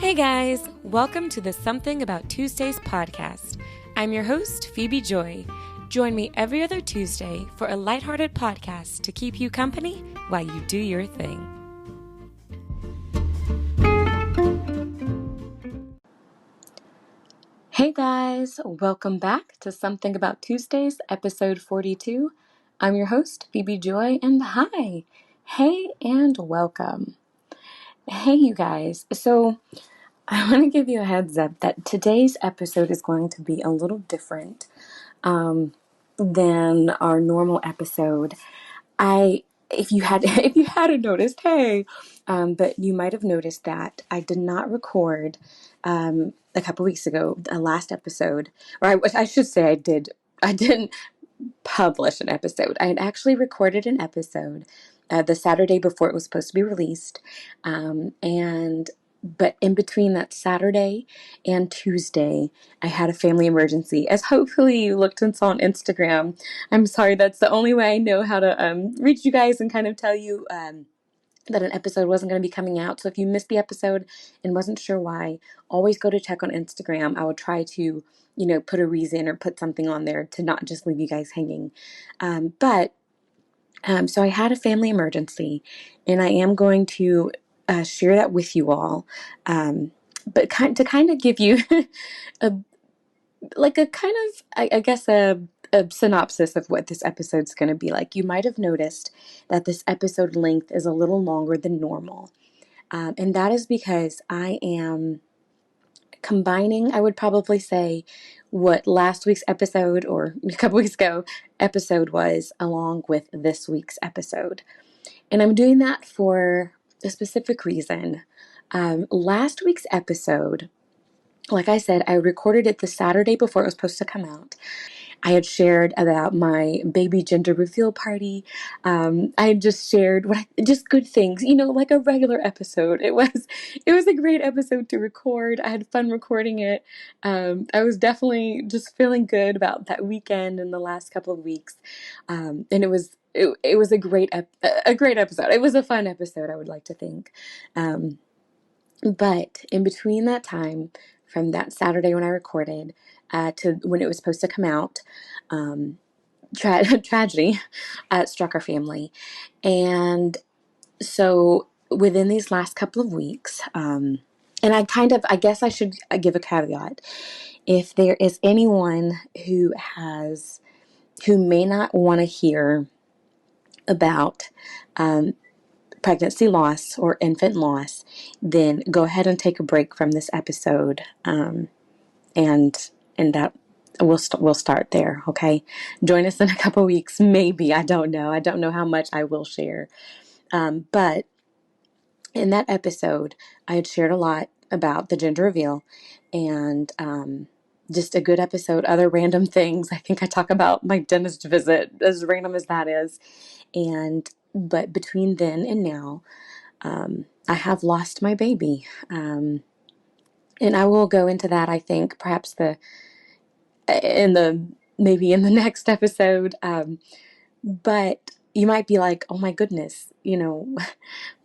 Hey guys, welcome to the Something About Tuesdays podcast. I'm your host, Phebe Joi. Join me every other Tuesday for a lighthearted podcast to keep you company while you do your thing. Hey guys, welcome back to Something About Tuesdays, episode 42. I'm your host, Phebe Joi, and hi. Hey and welcome. Hey you guys, so I want to give you a heads up that today's episode is going to be a little different than our normal episode. If you hadn't noticed, but you might have noticed that I did not record a couple weeks ago the last episode, or I should say I didn't publish an episode. I had actually recorded an episode the Saturday before it was supposed to be released, but in between that Saturday and Tuesday, I had a family emergency. As hopefully you looked and saw on Instagram. I'm sorry, that's the only way I know how to reach you guys and kind of tell you that an episode wasn't going to be coming out. So if you missed the episode and wasn't sure why, always go to check on Instagram. I will try to, put a reason or put something on there to not just leave you guys hanging. So I had a family emergency, and I am going to share that with you all. But to kind of give you a synopsis of what this episode's going to be like. You might have noticed that this episode length is a little longer than normal. And that is because I am combining, I would probably say, what last week's episode or a couple weeks ago episode was along with this week's episode. And I'm doing that for a specific reason. Last week's episode, like I said, I recorded it the Saturday before it was supposed to come out. I had shared about my baby gender reveal party. I had just shared just good things, like a regular episode. It was a great episode to record. I had fun recording it. I was definitely just feeling good about that weekend and the last couple of weeks. And it was a great episode. It was a fun episode, I would like to think. But in between that time, from that Saturday when I recorded to when it was supposed to come out, tragedy struck our family. And so within these last couple of weeks, and I guess I should give a caveat. If there is anyone who may not want to hear about pregnancy loss or infant loss, then go ahead and take a break from this episode, and that we'll start there. Okay, join us in a couple weeks, maybe. I don't know how much I will share, but in that episode, I had shared a lot about the gender reveal and just a good episode. Other random things. I think I talk about my dentist visit, as random as that is, but between then and now, I have lost my baby. And I will go into that, I think, perhaps maybe in the next episode. But you might be like, oh my goodness,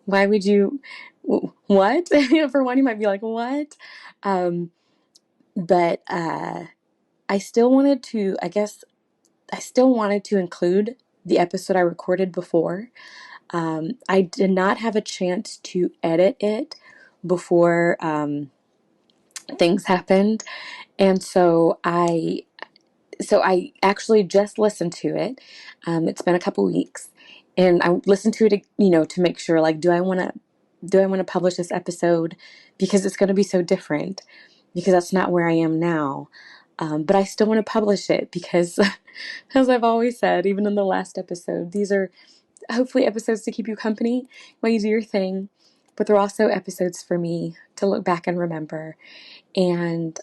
why would you, what? For one, you might be like, what? But I still wanted to include the episode I recorded before. I did not have a chance to edit it before things happened, and so I actually just listened to it. It's been a couple weeks, and I listened to it, to make sure, like, do I want to publish this episode because it's going to be so different, because that's not where I am now. But I still want to publish it because, as I've always said, even in the last episode, these are hopefully episodes to keep you company while you do your thing, but they're also episodes for me to look back and remember. And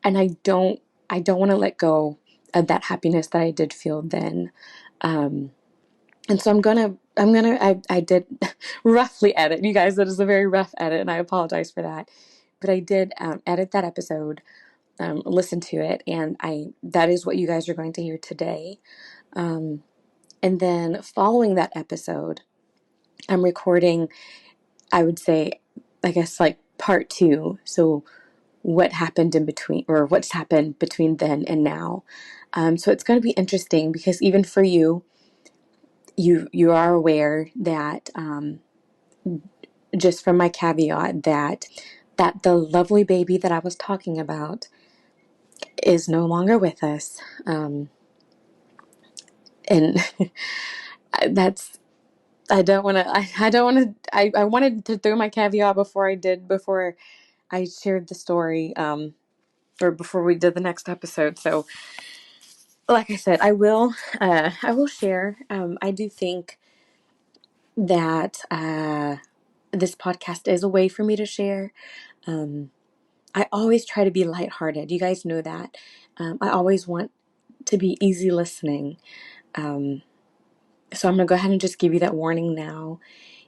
I don't want to let go of that happiness that I did feel then. And so I did roughly edit. You guys, that is a very rough edit, and I apologize for that. But I did edit that episode, listen to it, and that is what you guys are going to hear today. And then following that episode, I'm recording, I would say, I guess, like part two. So what happened in between, or what's happened between then and now. So it's going to be interesting because even for you, you are aware that just from my caveat that the lovely baby that I was talking about is no longer with us, and that's I don't want to I wanted to throw my caveat before I shared the story, or before we did the next episode. So like I said, I will share. I do think that this podcast is a way for me to share. I always try to be lighthearted. You guys know that. I always want to be easy listening. So I'm going to go ahead and just give you that warning now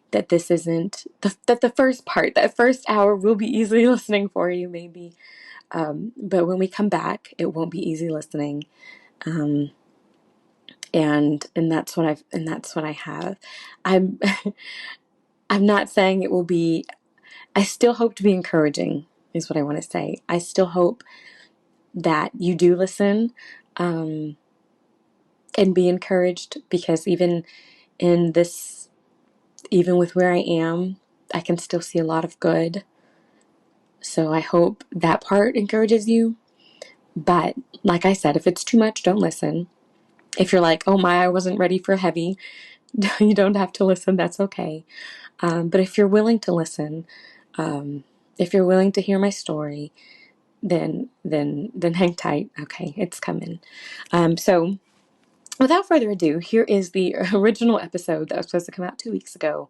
that this isn't, that the first part, that first hour will be easy listening for you, maybe. But when we come back, it won't be easy listening. And that's what I have. I'm, I'm not saying it will be, I still hope to be encouraging, is what I want to say. I still hope that you do listen, and be encouraged, because in this, even with where I am, I can still see a lot of good. So I hope that part encourages you. But like I said, if it's too much, don't listen. If you're like, oh my, I wasn't ready for heavy, you don't have to listen. That's okay. But if you're willing to listen, if you're willing to hear my story, then hang tight. Okay, it's coming. So without further ado, here is the original episode that was supposed to come out 2 weeks ago,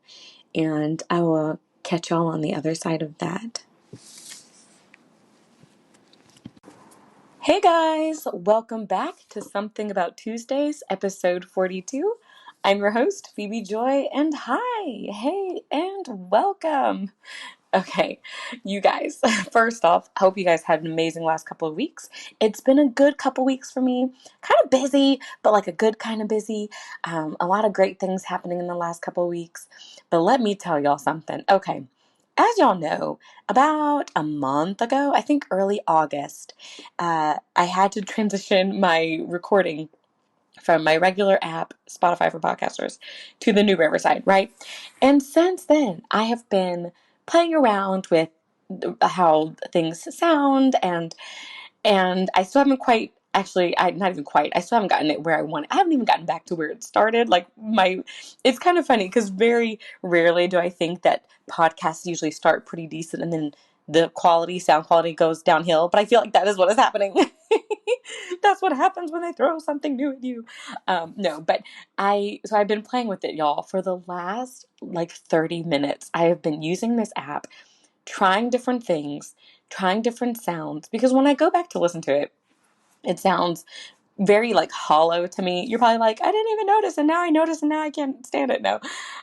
and I will catch y'all on the other side of that. Hey guys, welcome back to Something About Tuesdays, episode 42. I'm your host, Phebe Joi, and hi, hey, and welcome. Okay, you guys, first off, I hope you guys had an amazing last couple of weeks. It's been a good couple weeks for me. Kind of busy, but like a good kind of busy. A lot of great things happening in the last couple of weeks. But let me tell y'all something. Okay, as y'all know, about a month ago, I think early August, I had to transition my recording from my regular app, Spotify for podcasters, to the new Riverside, right? And since then, I have been playing around with how things sound, and I still haven't quite, actually, not even quite, I still haven't gotten it where I want it. I haven't even gotten back to where it started. It's kind of funny because very rarely do I think that podcasts usually start pretty decent and then the sound quality goes downhill. But I feel like that is what is happening. That's what happens when they throw something new at you. No, but so I've been playing with it, y'all, for the last like 30 minutes. I have been using this app, trying different things, trying different sounds, because when I go back to listen to it, it sounds very like hollow to me. You're probably like, I didn't even notice, and now I notice, and now I can't stand it. No,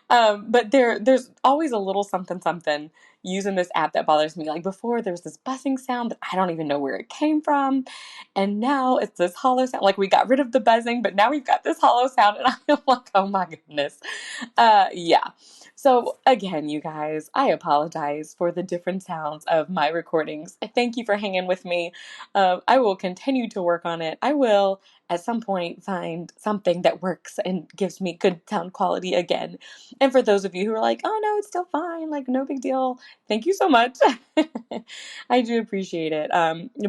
but there's always a little something using this app that bothers me. Like before, there was this buzzing sound that I don't even know where it came from, and now it's this hollow sound. Like we got rid of the buzzing, but now we've got this hollow sound, and I'm like, oh my goodness, yeah. So again, you guys, I apologize for the different sounds of my recordings. Thank you for hanging with me. I will continue to work on it. I will at some point find something that works and gives me good sound quality again. And for those of you who are like, oh no, it's still fine, like no big deal, thank you so much. I do appreciate it.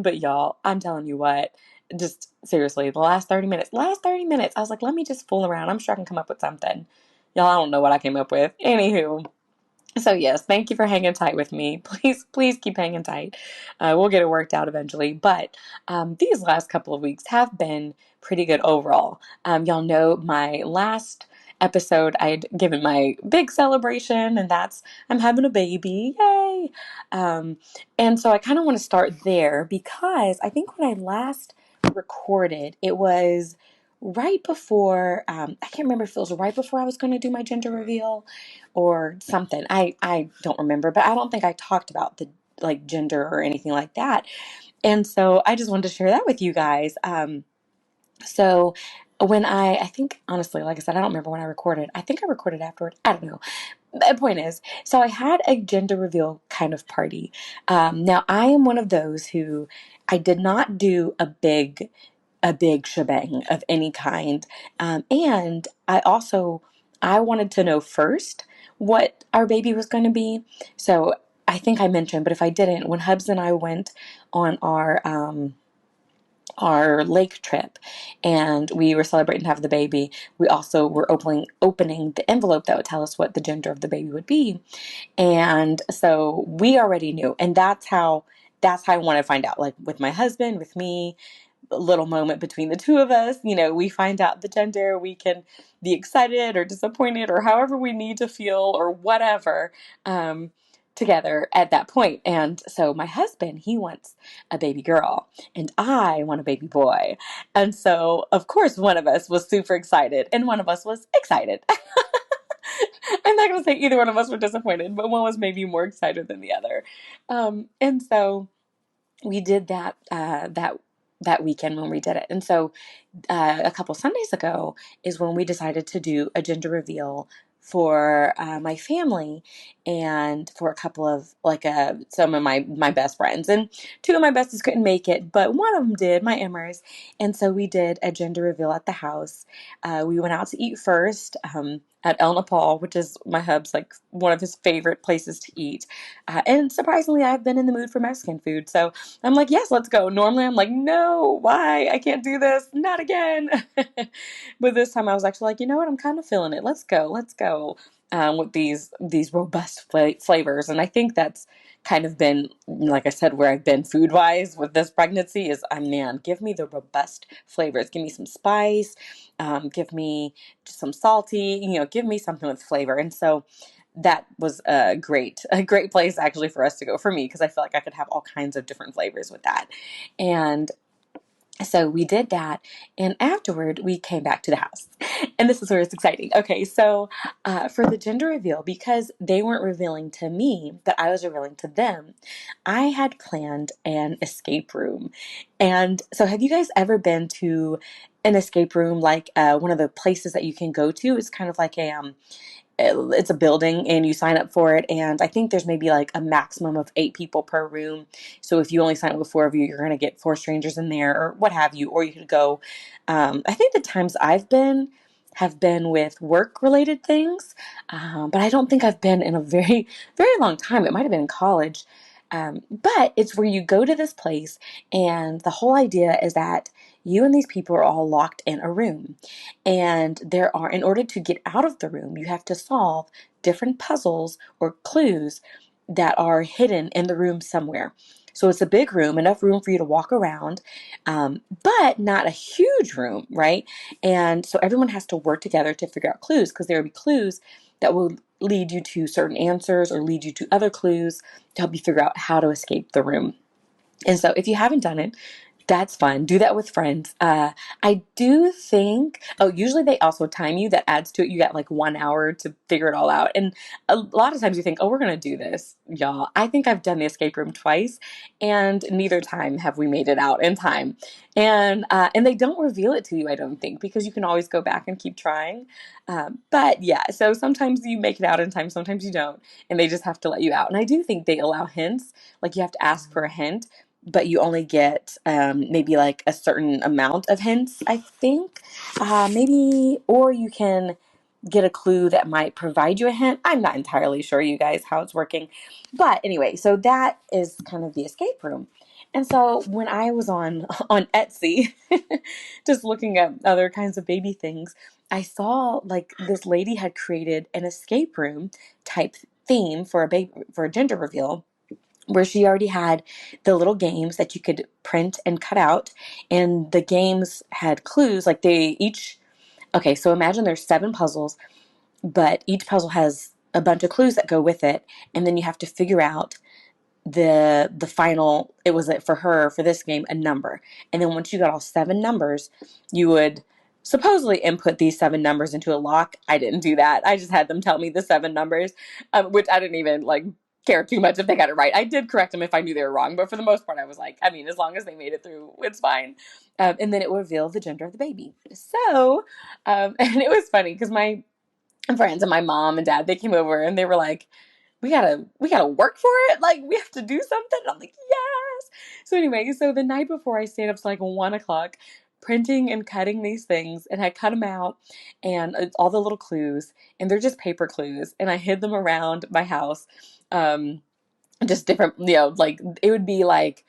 But y'all, I'm telling you what, just seriously, the last 30 minutes, I was like, let me just fool around. I'm sure I can come up with something. Y'all, I don't know what I came up with. Anywho. So yes, thank you for hanging tight with me. Please keep hanging tight. We'll get it worked out eventually. But these last couple of weeks have been pretty good overall. Y'all know my last episode, I'd given my big celebration, and that's I'm having a baby. Yay! And so I kind of want to start there because I think when I last recorded, it was right before, I can't remember if it was right before I was going to do my gender reveal or something. I don't remember, but I don't think I talked about the like gender or anything like that. And so I just wanted to share that with you guys. So when I think, honestly, like I said, I don't remember when I recorded. I think I recorded afterward. I don't know. The point is, so I had a gender reveal kind of party. Now I am one of those who I did not do a big shebang of any kind. And I wanted to know first what our baby was going to be. So I think I mentioned, but if I didn't, when Hubs and I went on our lake trip and we were celebrating to have the baby, we also were opening the envelope that would tell us what the gender of the baby would be. And so we already knew, and that's how I want to find out, like with my husband, with me, little moment between the two of us. We find out the gender, we can be excited or disappointed or however we need to feel or whatever, um, together at that point. And so my husband, he wants a baby girl and I want a baby boy. And so, of course, one of us was super excited and one of us was excited. I'm not going to say either one of us were disappointed, but one was maybe more excited than the other. And so we did that weekend when we did it. And so a couple Sundays ago is when we decided to do a gender reveal for my family and for a couple of some of my best friends, and two of my besties couldn't make it, but one of them did, my Emmers. And so we did a gender reveal at the house. We went out to eat first at El Nepal, which is my hub's like one of his favorite places to eat, and surprisingly I've been in the mood for Mexican food, so I'm like, yes, let's go. Normally I'm like, no, why? I can't do this. Not again. But this time I was actually like, you know what? I'm kind of feeling it. Let's go. Let's go. With these robust flavors. And I think that's kind of been, like I said, where I've been food wise with this pregnancy is, man, give me the robust flavors. Give me some spice. Give me just some salty, give me something with flavor. And so that was a great place actually for us to go, for me, because I feel like I could have all kinds of different flavors with that. And so we did that, and afterward we came back to the house. And this is where it's exciting. Okay, so for the gender reveal, because they weren't revealing to me, but I was revealing to them, I had planned an escape room. And so have you guys ever been to an escape room, like one of the places that you can go to? It's kind of like it's a building and you sign up for it, and I think there's maybe like a maximum of 8 people per room. So if you only sign up with 4 of you, you're going to get 4 strangers in there or what have you. Or you could go, I think the times I've been have been with work related things, but I don't think I've been in a very very long time. It might have been in college. But it's where you go to this place, and the whole idea is that you and these people are all locked in a room. And in order to get out of the room, you have to solve different puzzles or clues that are hidden in the room somewhere. So it's a big room, enough room for you to walk around, but not a huge room, right? And so everyone has to work together to figure out clues, because there will be clues that will lead you to certain answers or lead you to other clues to help you figure out how to escape the room. And so if you haven't done it, that's fun. Do that with friends. I do think, usually they also time you. That adds to it. You got like 1 hour to figure it all out. And a lot of times you think, oh, we're going to do this, y'all. I think I've done the escape room twice, and neither time have we made it out in time. And they don't reveal it to you, I don't think, because you can always go back and keep trying. But yeah, so sometimes you make it out in time, sometimes you don't, and they just have to let you out. And I do think they allow hints. Like, you have to ask for a hint, but you only get maybe like a certain amount of hints, I think. Maybe, or you can get a clue that might provide you a hint. I'm not entirely sure, you guys, how it's working. But anyway, so that is kind of the escape room. And so when I was on Etsy, just looking at other kinds of baby things, I saw like this lady had created an escape room type theme for a gender reveal, where she already had the little games that you could print and cut out, and the games had clues. Like, they each, okay, so imagine there's 7 puzzles, but each puzzle has a bunch of clues that go with it, and then you have to figure out the final. It was, for her, for this game, a number, and then once you got all 7 numbers, you would supposedly input these 7 numbers into a lock. I didn't do that. I just had them tell me the 7 numbers, which I didn't even like care too much if they got it right. I did correct them if I knew they were wrong, but for the most part, I was like, I mean, as long as they made it through, it's fine. And then it would reveal the gender of the baby. So, and it was funny because my friends and my mom and dad, they came over and they were like, we gotta work for it. Like, we have to do something. And I'm like, yes. So anyway, so the night before, I stayed up to like 1 o'clock printing and cutting these things, and I cut them out and all the little clues, and they're just paper clues, and I hid them around my house. Um, just different, like it would be like,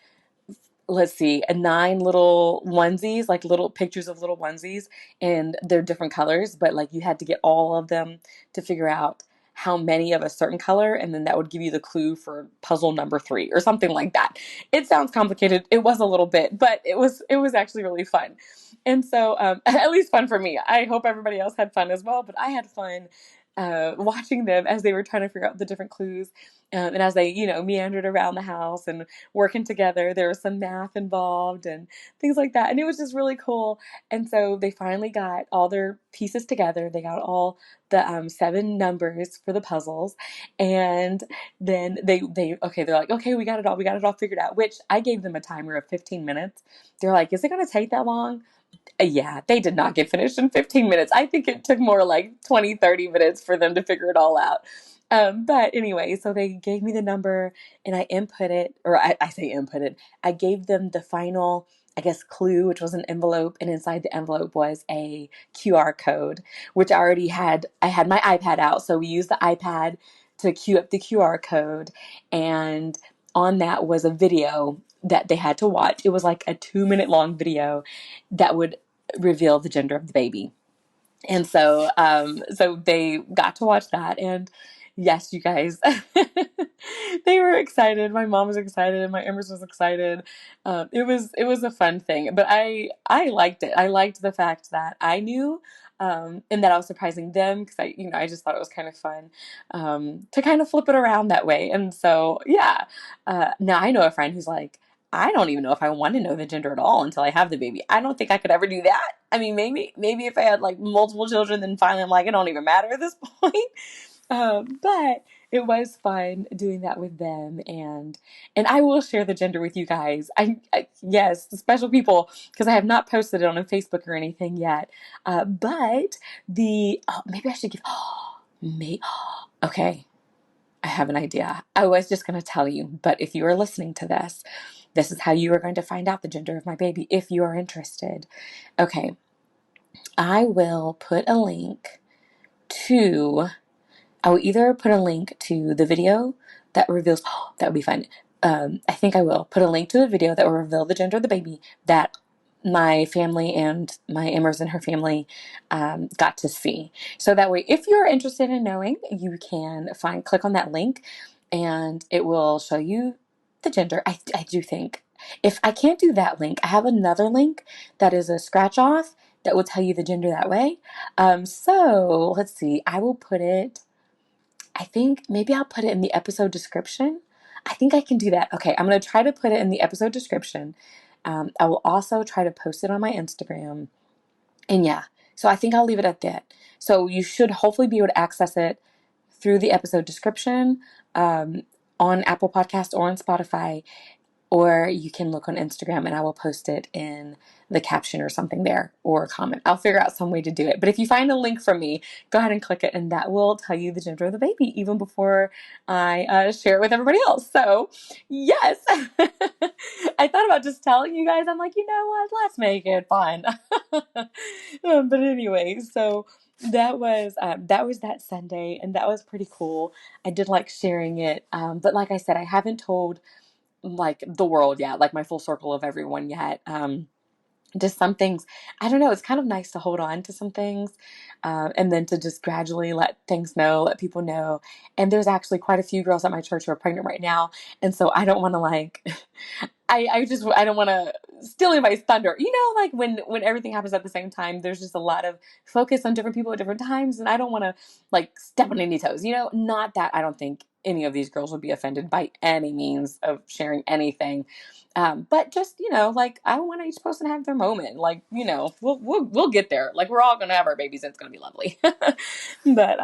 let's see, 9 little onesies, like little pictures of little onesies, and they're different colors, but like you had to get all of them to figure out how many of a certain color, and then that would give you the clue for puzzle number 3 or something like that. It sounds complicated. It was a little bit, but it was actually really fun. And so, at least fun for me. I hope everybody else had fun as well, but I had fun watching them as they were trying to figure out the different clues, and as they, meandered around the house and working together. There was some math involved and things like that. And it was just really cool. And so they finally got all their pieces together. They got all the 7 numbers for the puzzles. And then they're like, okay, we got it all. We got it all figured out, which I gave them a timer of 15 minutes. They're like, is it going to take that long? Yeah, they did not get finished in 15 minutes. I think it took more like 20, 30 minutes for them to figure it all out. But anyway, so they gave me the number and I input it, or I say inputted. I gave them the final, I guess, clue, which was an envelope, and inside the envelope was a QR code, which I had my iPad out, so we used the iPad to cue up the QR code, and on that was a video that they had to watch. It was like a 2-minute long video that would reveal the gender of the baby. And so, so they got to watch that, and yes, you guys, they were excited. My mom was excited, and my Empress was excited. It was a fun thing, but I liked it. I liked the fact that I knew, and that I was surprising them because I just thought it was kind of fun, to kind of flip it around that way. And so, yeah. Now I know a friend who's like, I don't even know if I want to know the gender at all until I have the baby. I don't think I could ever do that. I mean, maybe if I had like multiple children, then finally I'm like, it don't even matter at this point. But it was fun doing that with them, and I will share the gender with you guys. Yes, the special people, because I have not posted it on a Facebook or anything yet. But maybe I should give. Okay, I have an idea. I was just going to tell you, but if you are listening to this, this is how you are going to find out the gender of my baby if you are interested. Okay, I will put a link to, I will either put a link to the video that reveals, that would be fun. I think I will put a link to the video that will reveal the gender of the baby that my family and my Emers and her family got to see. So that way, if you're interested in knowing, you can click on that link and it will show you the gender. I do think. If I can't do that link, I have another link that is a scratch off that will tell you the gender that way. So let's see, I will put it, I think maybe I'll put it in the episode description. I think I can do that. Okay, I'm going to try to put it in the episode description. I will also try to post it on my Instagram. And yeah, so I think I'll leave it at that. So you should hopefully be able to access it through the episode description, on Apple Podcast or on Spotify. Or you can look on Instagram and I will post it in the caption or something there, or a comment. I'll figure out some way to do it. But if you find a link from me, go ahead and click it and that will tell you the gender of the baby even before I share it with everybody else. So yes, I thought about just telling you guys. I'm like, you know what? Let's make it fun. But anyway, so that was that Sunday, and that was pretty cool. I did like sharing it. But like I said, I haven't told like the world yet, like my full circle of everyone yet. Just some things, I don't know, it's kind of nice to hold on to some things, and then to just gradually let people know. And there's actually quite a few girls at my church who are pregnant right now. And so I don't want to like, I don't want to steal anybody's thunder. Like when everything happens at the same time, there's just a lot of focus on different people at different times. And I don't want to like step on any toes, not that I don't think any of these girls would be offended by any means of sharing anything. But just, like I want each person to have their moment. Like, we'll get there. Like we're all going to have our babies and it's going to be lovely. But,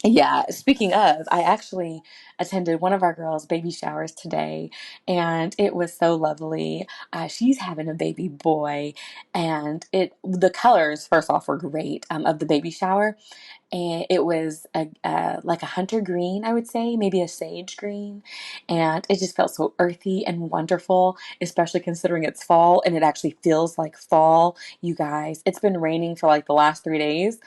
Yeah, speaking of, I actually attended one of our girls' baby showers today, and it was so lovely. She's having a baby boy, and the colors first off were great of the baby shower, and it was like a hunter green, I would say, maybe a sage green, and it just felt so earthy and wonderful, especially considering it's fall, and it actually feels like fall. You guys, it's been raining for like the last 3 days,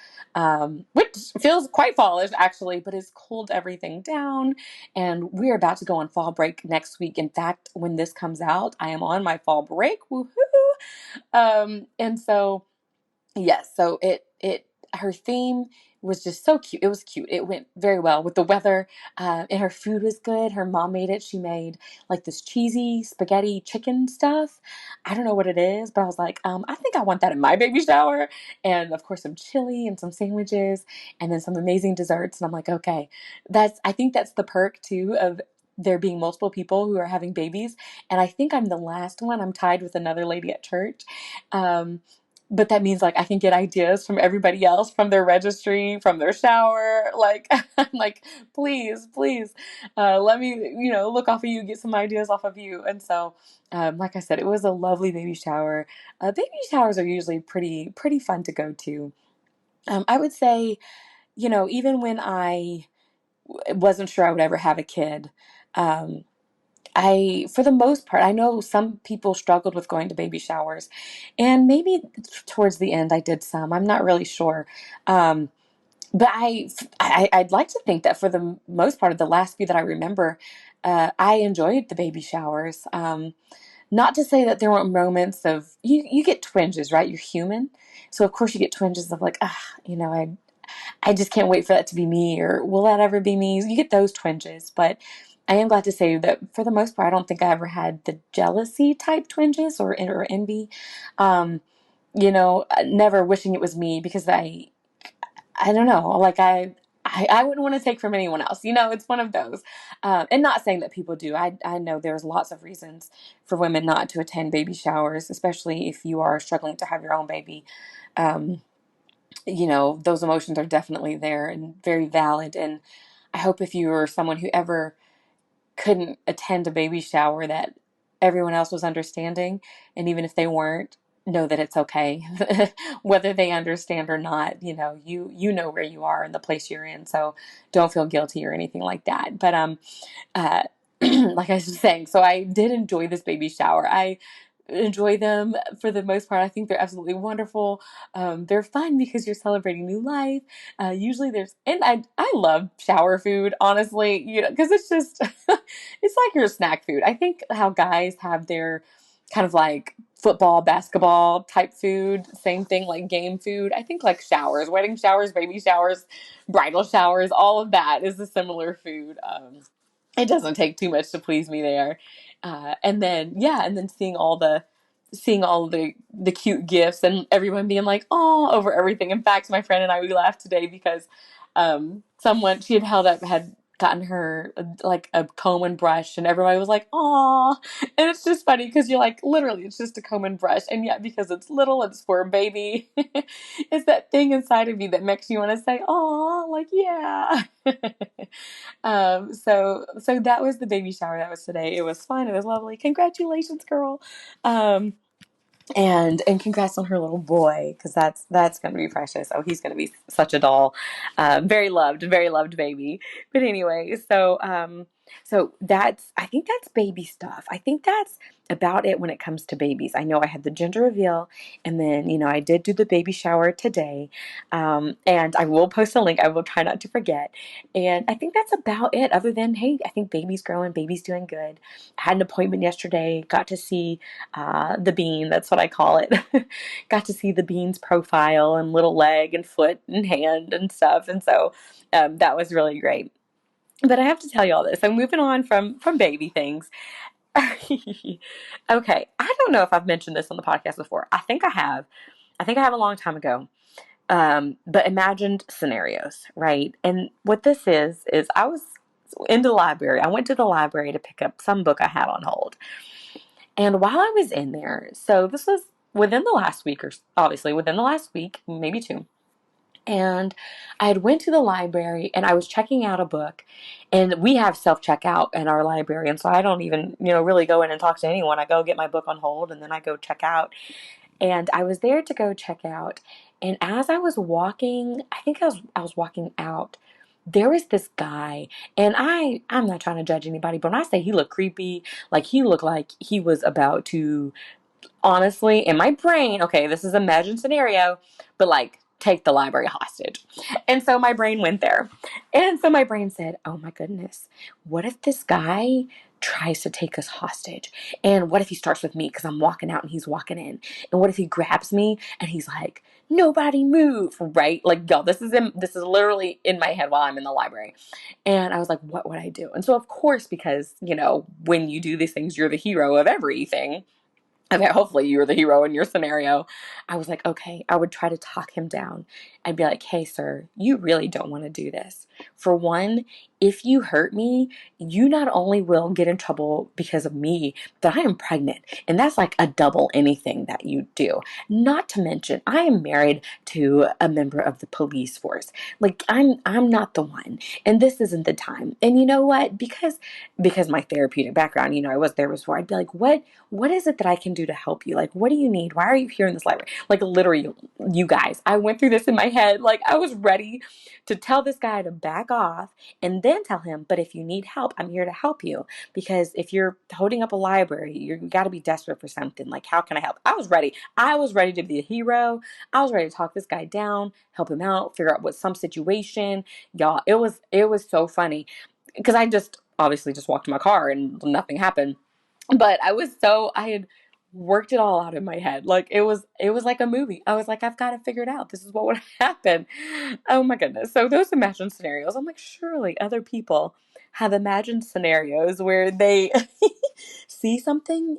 which feels quite fallish actually, but it's cooled everything down, and we're about to go on fall break next week. In fact, when this comes out, I am on my fall break. Woohoo! And so yes, so it her theme was just so cute. It was cute. It went very well with the weather, and her food was good. Her mom made it. She made like this cheesy spaghetti chicken stuff. I don't know what it is, but I was like, I think I want that in my baby shower. And of course, some chili and some sandwiches, and then some amazing desserts. And I'm like, okay, I think that's the perk too of there being multiple people who are having babies. And I think I'm the last one. I'm tied with another lady at church. Um, but that means like I can get ideas from everybody else, from their registry, from their shower. Like, I'm like, please, let me, look off of you, get some ideas off of you. And so, like I said, it was a lovely baby shower. Baby showers are usually pretty fun to go to. I would say, even when I wasn't sure I would ever have a kid, um, for the most part, I know some people struggled with going to baby showers, and maybe towards the end I did some. I'm not really sure. Um, but I'd like to think that for the most part of the last few that I remember, I enjoyed the baby showers. Not to say that there weren't moments of, you get twinges, right? You're human. So of course you get twinges of like, I just can't wait for that to be me, or will that ever be me? You get those twinges, but I am glad to say that for the most part, I don't think I ever had the jealousy type twinges or envy. Um, never wishing it was me, because I don't know, like I wouldn't want to take from anyone else. It's one of those. And not saying that people do. I know there's lots of reasons for women not to attend baby showers, especially if you are struggling to have your own baby. Um, those emotions are definitely there and very valid. And I hope if you were someone who ever couldn't attend a baby shower, that everyone else was understanding. And even if they weren't, know that it's okay. Whether they understand or not, you know where you are and the place you're in. So don't feel guilty or anything like that. But uh, like I was saying, so I did enjoy this baby shower. I enjoy them for the most part. I think they're absolutely wonderful. They're fun because you're celebrating new life. Usually and I love shower food, honestly, because it's just, it's like your snack food. I think how guys have their kind of like football, basketball type food, same thing like game food. I think like showers, wedding showers, baby showers, bridal showers, all of that is a similar food. It doesn't take too much to please me there. And then yeah, and then seeing all the cute gifts and everyone being like, oh, over everything. In fact, my friend and I, we laughed today because someone she had gotten her like a comb and brush, and everybody was like, "Aw!" And it's just funny because you're like, literally, it's just a comb and brush, and yet because it's little, it's for a baby. It's that thing inside of you that makes you want to say, "Aw!" Like, yeah. So that was the baby shower that was today. It was fun. It was lovely. Congratulations, girl. Um, and congrats on her little boy, because that's going to be precious. Oh, he's going to be such a doll. Very loved baby. But anyway, so that's, I think that's baby stuff. I think that's about it when it comes to babies. I know I had the gender reveal, and then I did do the baby shower today, and I will post a link. I will try not to forget. And I think that's about it. Other than, hey, I think baby's growing, baby's doing good. I had an appointment yesterday. Got to see the bean, that's what I call it. Got to see the bean's profile and little leg and foot and hand and stuff. And so that was really great. But I have to tell you all this. I'm moving on from baby things. Okay, I don't know if I've mentioned this on the podcast before. I think I have. I think I have a long time ago. But imagined scenarios, right? And what this is I was in the library. I went to the library to pick up some book I had on hold. And while I was in there, so this was within the last week, or obviously within the last week, maybe two, And I had went to the library and I was checking out a book, and we have self-checkout in our library. And so I don't even, really go in and talk to anyone. I go get my book on hold and then I go check out. And I was there to go check out. And as I was walking, I think I was walking out, there was this guy, and I'm not trying to judge anybody, but when I say he looked creepy, like he looked like he was about to, honestly, in my brain, okay, this is an imagined scenario, but like take the library hostage. And so my brain went there. And so my brain said, oh my goodness, what if this guy tries to take us hostage? And what if he starts with me because I'm walking out and he's walking in? And what if he grabs me and he's like, nobody move, right? Like, y'all, this is literally in my head while I'm in the library. And I was like, what would I do? And so, of course, because, when you do these things, you're the hero of everything. Okay, hopefully you were the hero in your scenario. I was like, okay, I would try to talk him down. I'd be like, hey, sir, you really don't want to do this. For one, if you hurt me, you not only will get in trouble because of me, but I am pregnant. And that's like a double anything that you do. Not to mention, I am married to a member of the police force. Like, I'm not the one. And this isn't the time. And you know what? Because my therapeutic background, I was there before, I'd be like, what is it that I can do to help you? Like, what do you need? Why are you here in this library? Like, literally, you guys, I went through this in my head. Like, I was ready to tell this guy to back off and then tell him, but if you need help, I'm here to help you. Because if you're holding up a library, you got to be desperate for something. Like, how can I help? I was ready. I was ready to be a hero. I was ready to talk this guy down, help him out, figure out what some situation. Y'all, it was so funny because I just obviously just walked to my car and nothing happened. But I had worked it all out in my head. Like it was like a movie. I was like, I've got to figure it out. This is what would happen. Oh my goodness. So those imagined scenarios, I'm like, surely other people have imagined scenarios where they see something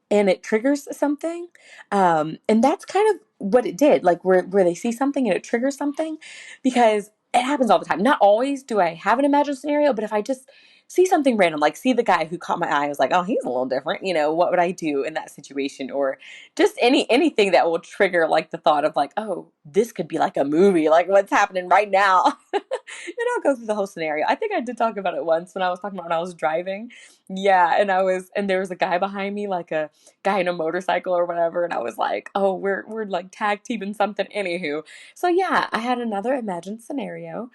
and it triggers something. And that's kind of what it did, like where they see something and it triggers something, because it happens all the time. Not always do I have an imagined scenario, but if I just see something random, like see the guy who caught my eye, I was like, oh, he's a little different. What would I do in that situation? Or just anything that will trigger like the thought of like, oh, this could be like a movie, like what's happening right now. It all goes through the whole scenario. I think I did talk about it once when I was talking about when I was driving. Yeah, and there was a guy behind me, like a guy in a motorcycle or whatever, and I was like, oh, we're like tag teaming something. Anywho, so yeah, I had another imagined scenario.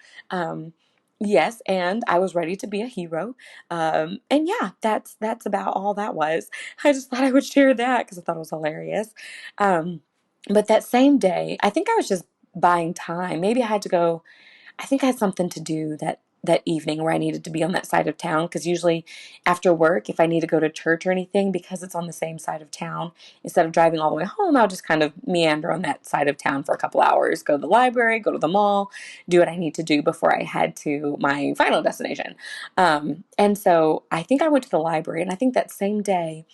Yes, and I was ready to be a hero. And yeah, that's about all that was. I just thought I would share that because I thought it was hilarious. Um, but that same day, I think I was just buying time. Maybe I had to go. I think I had something to do that evening where I needed to be on that side of town, because usually after work, if I need to go to church or anything, because it's on the same side of town, instead of driving all the way home, I'll just kind of meander on that side of town for a couple hours, go to the library, go to the mall, do what I need to do before I head to my final destination. And so I think I went to the library, and I think that same day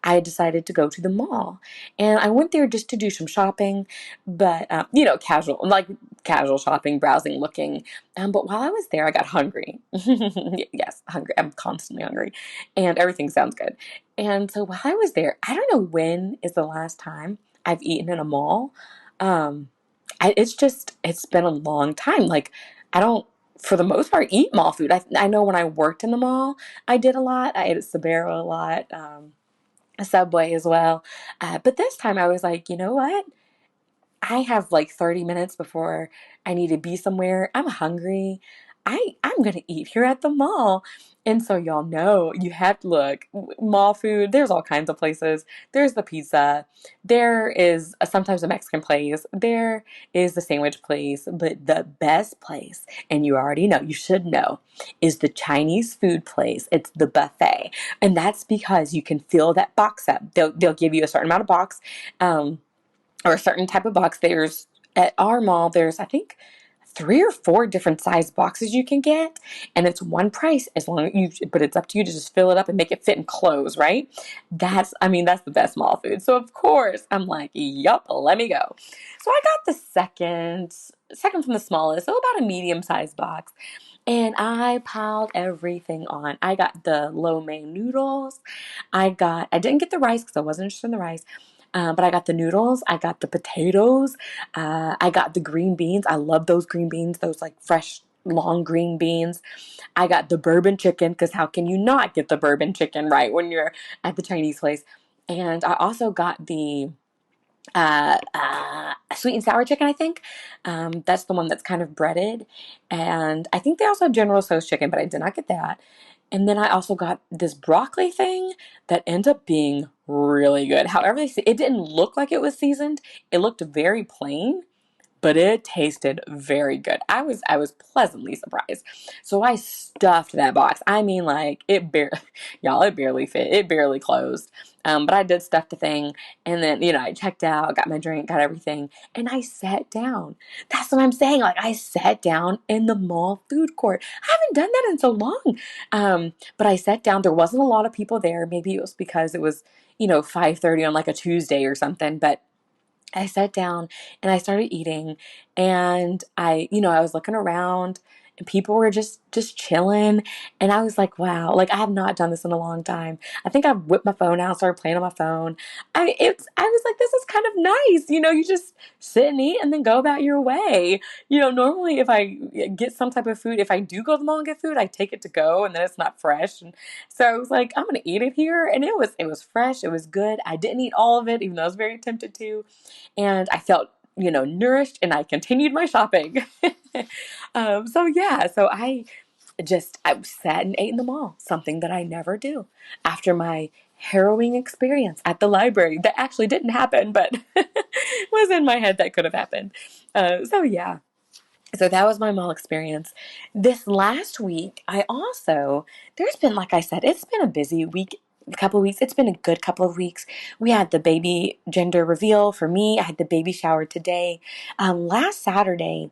I decided to go to the mall, and I went there just to do some shopping, but casual, like casual shopping, browsing, looking. But while I was there, I got hungry. Yes, hungry. I'm constantly hungry, and everything sounds good. And so while I was there, I don't know when is the last time I've eaten in a mall. Um, it's been a long time. Like, I don't, for the most part, eat mall food. I know when I worked in the mall, I did a lot. I ate at Sbarro a lot, Subway as well. But this time I was like, you know what? I have like 30 minutes before I need to be somewhere. I'm hungry. I'm going to eat here at the mall. And so y'all know you have to look. Mall food, there's all kinds of places. There's the pizza. There is sometimes a Mexican place. There is the sandwich place. But the best place, and you already know, you should know, is the Chinese food place. It's the buffet. And that's because you can fill that box up. They'll give you a certain amount of box. Or a certain type of box. There's at our mall, there's I think 3 or 4 different size boxes you can get, and it's one price as long as you. But it's up to you to just fill it up and make it fit and close, right? That's the best mall food. So of course I'm like, yup, let me go. So I got the second from the smallest, so about a medium sized box. And I piled everything on. I got the lo mein noodles. I didn't get the rice because I wasn't interested in the rice. But I got the noodles, I got the potatoes, I got the green beans. I love those green beans, those like fresh, long green beans. I got the bourbon chicken, because how can you not get the bourbon chicken right when you're at the Chinese place? And I also got the sweet and sour chicken, I think. That's the one that's kind of breaded. And I think they also have General Tso's chicken, but I did not get that. And then I also got this broccoli thing that ends up being really good. However, it didn't look like it was seasoned. It looked very plain, but it tasted very good. I was pleasantly surprised. So I stuffed that box. I mean, like y'all, it barely fit. It barely closed. But I did stuff the thing, and then I checked out, got my drink, got everything, and I sat down. That's what I'm saying. Like I sat down in the mall food court. I haven't done that in so long. But I sat down. There wasn't a lot of people there. Maybe it was because it was 5:30 on like a Tuesday or something, but I sat down and I started eating, and I was looking around and people were just chilling, and I was like, wow, like I have not done this in a long time. I think I whipped my phone out, started playing on my phone. I was like, this is kind of nice. You just sit and eat and then go about your way. Normally if I get some type of food, if I do go to the mall and get food, I take it to go and then it's not fresh. And so I was like, I'm gonna eat it here, and it was fresh, it was good. I didn't eat all of it, even though I was very tempted to, and I felt nourished, and I continued my shopping. So yeah, so I sat and ate in the mall, something that I never do after my harrowing experience at the library that actually didn't happen, but was in my head that could have happened. So yeah, so that was my mall experience. This last week, there's been, like I said, it's been a busy week, a couple of weeks. It's been a good couple of weeks. We had the baby gender reveal for me. I had the baby shower today. Last Saturday,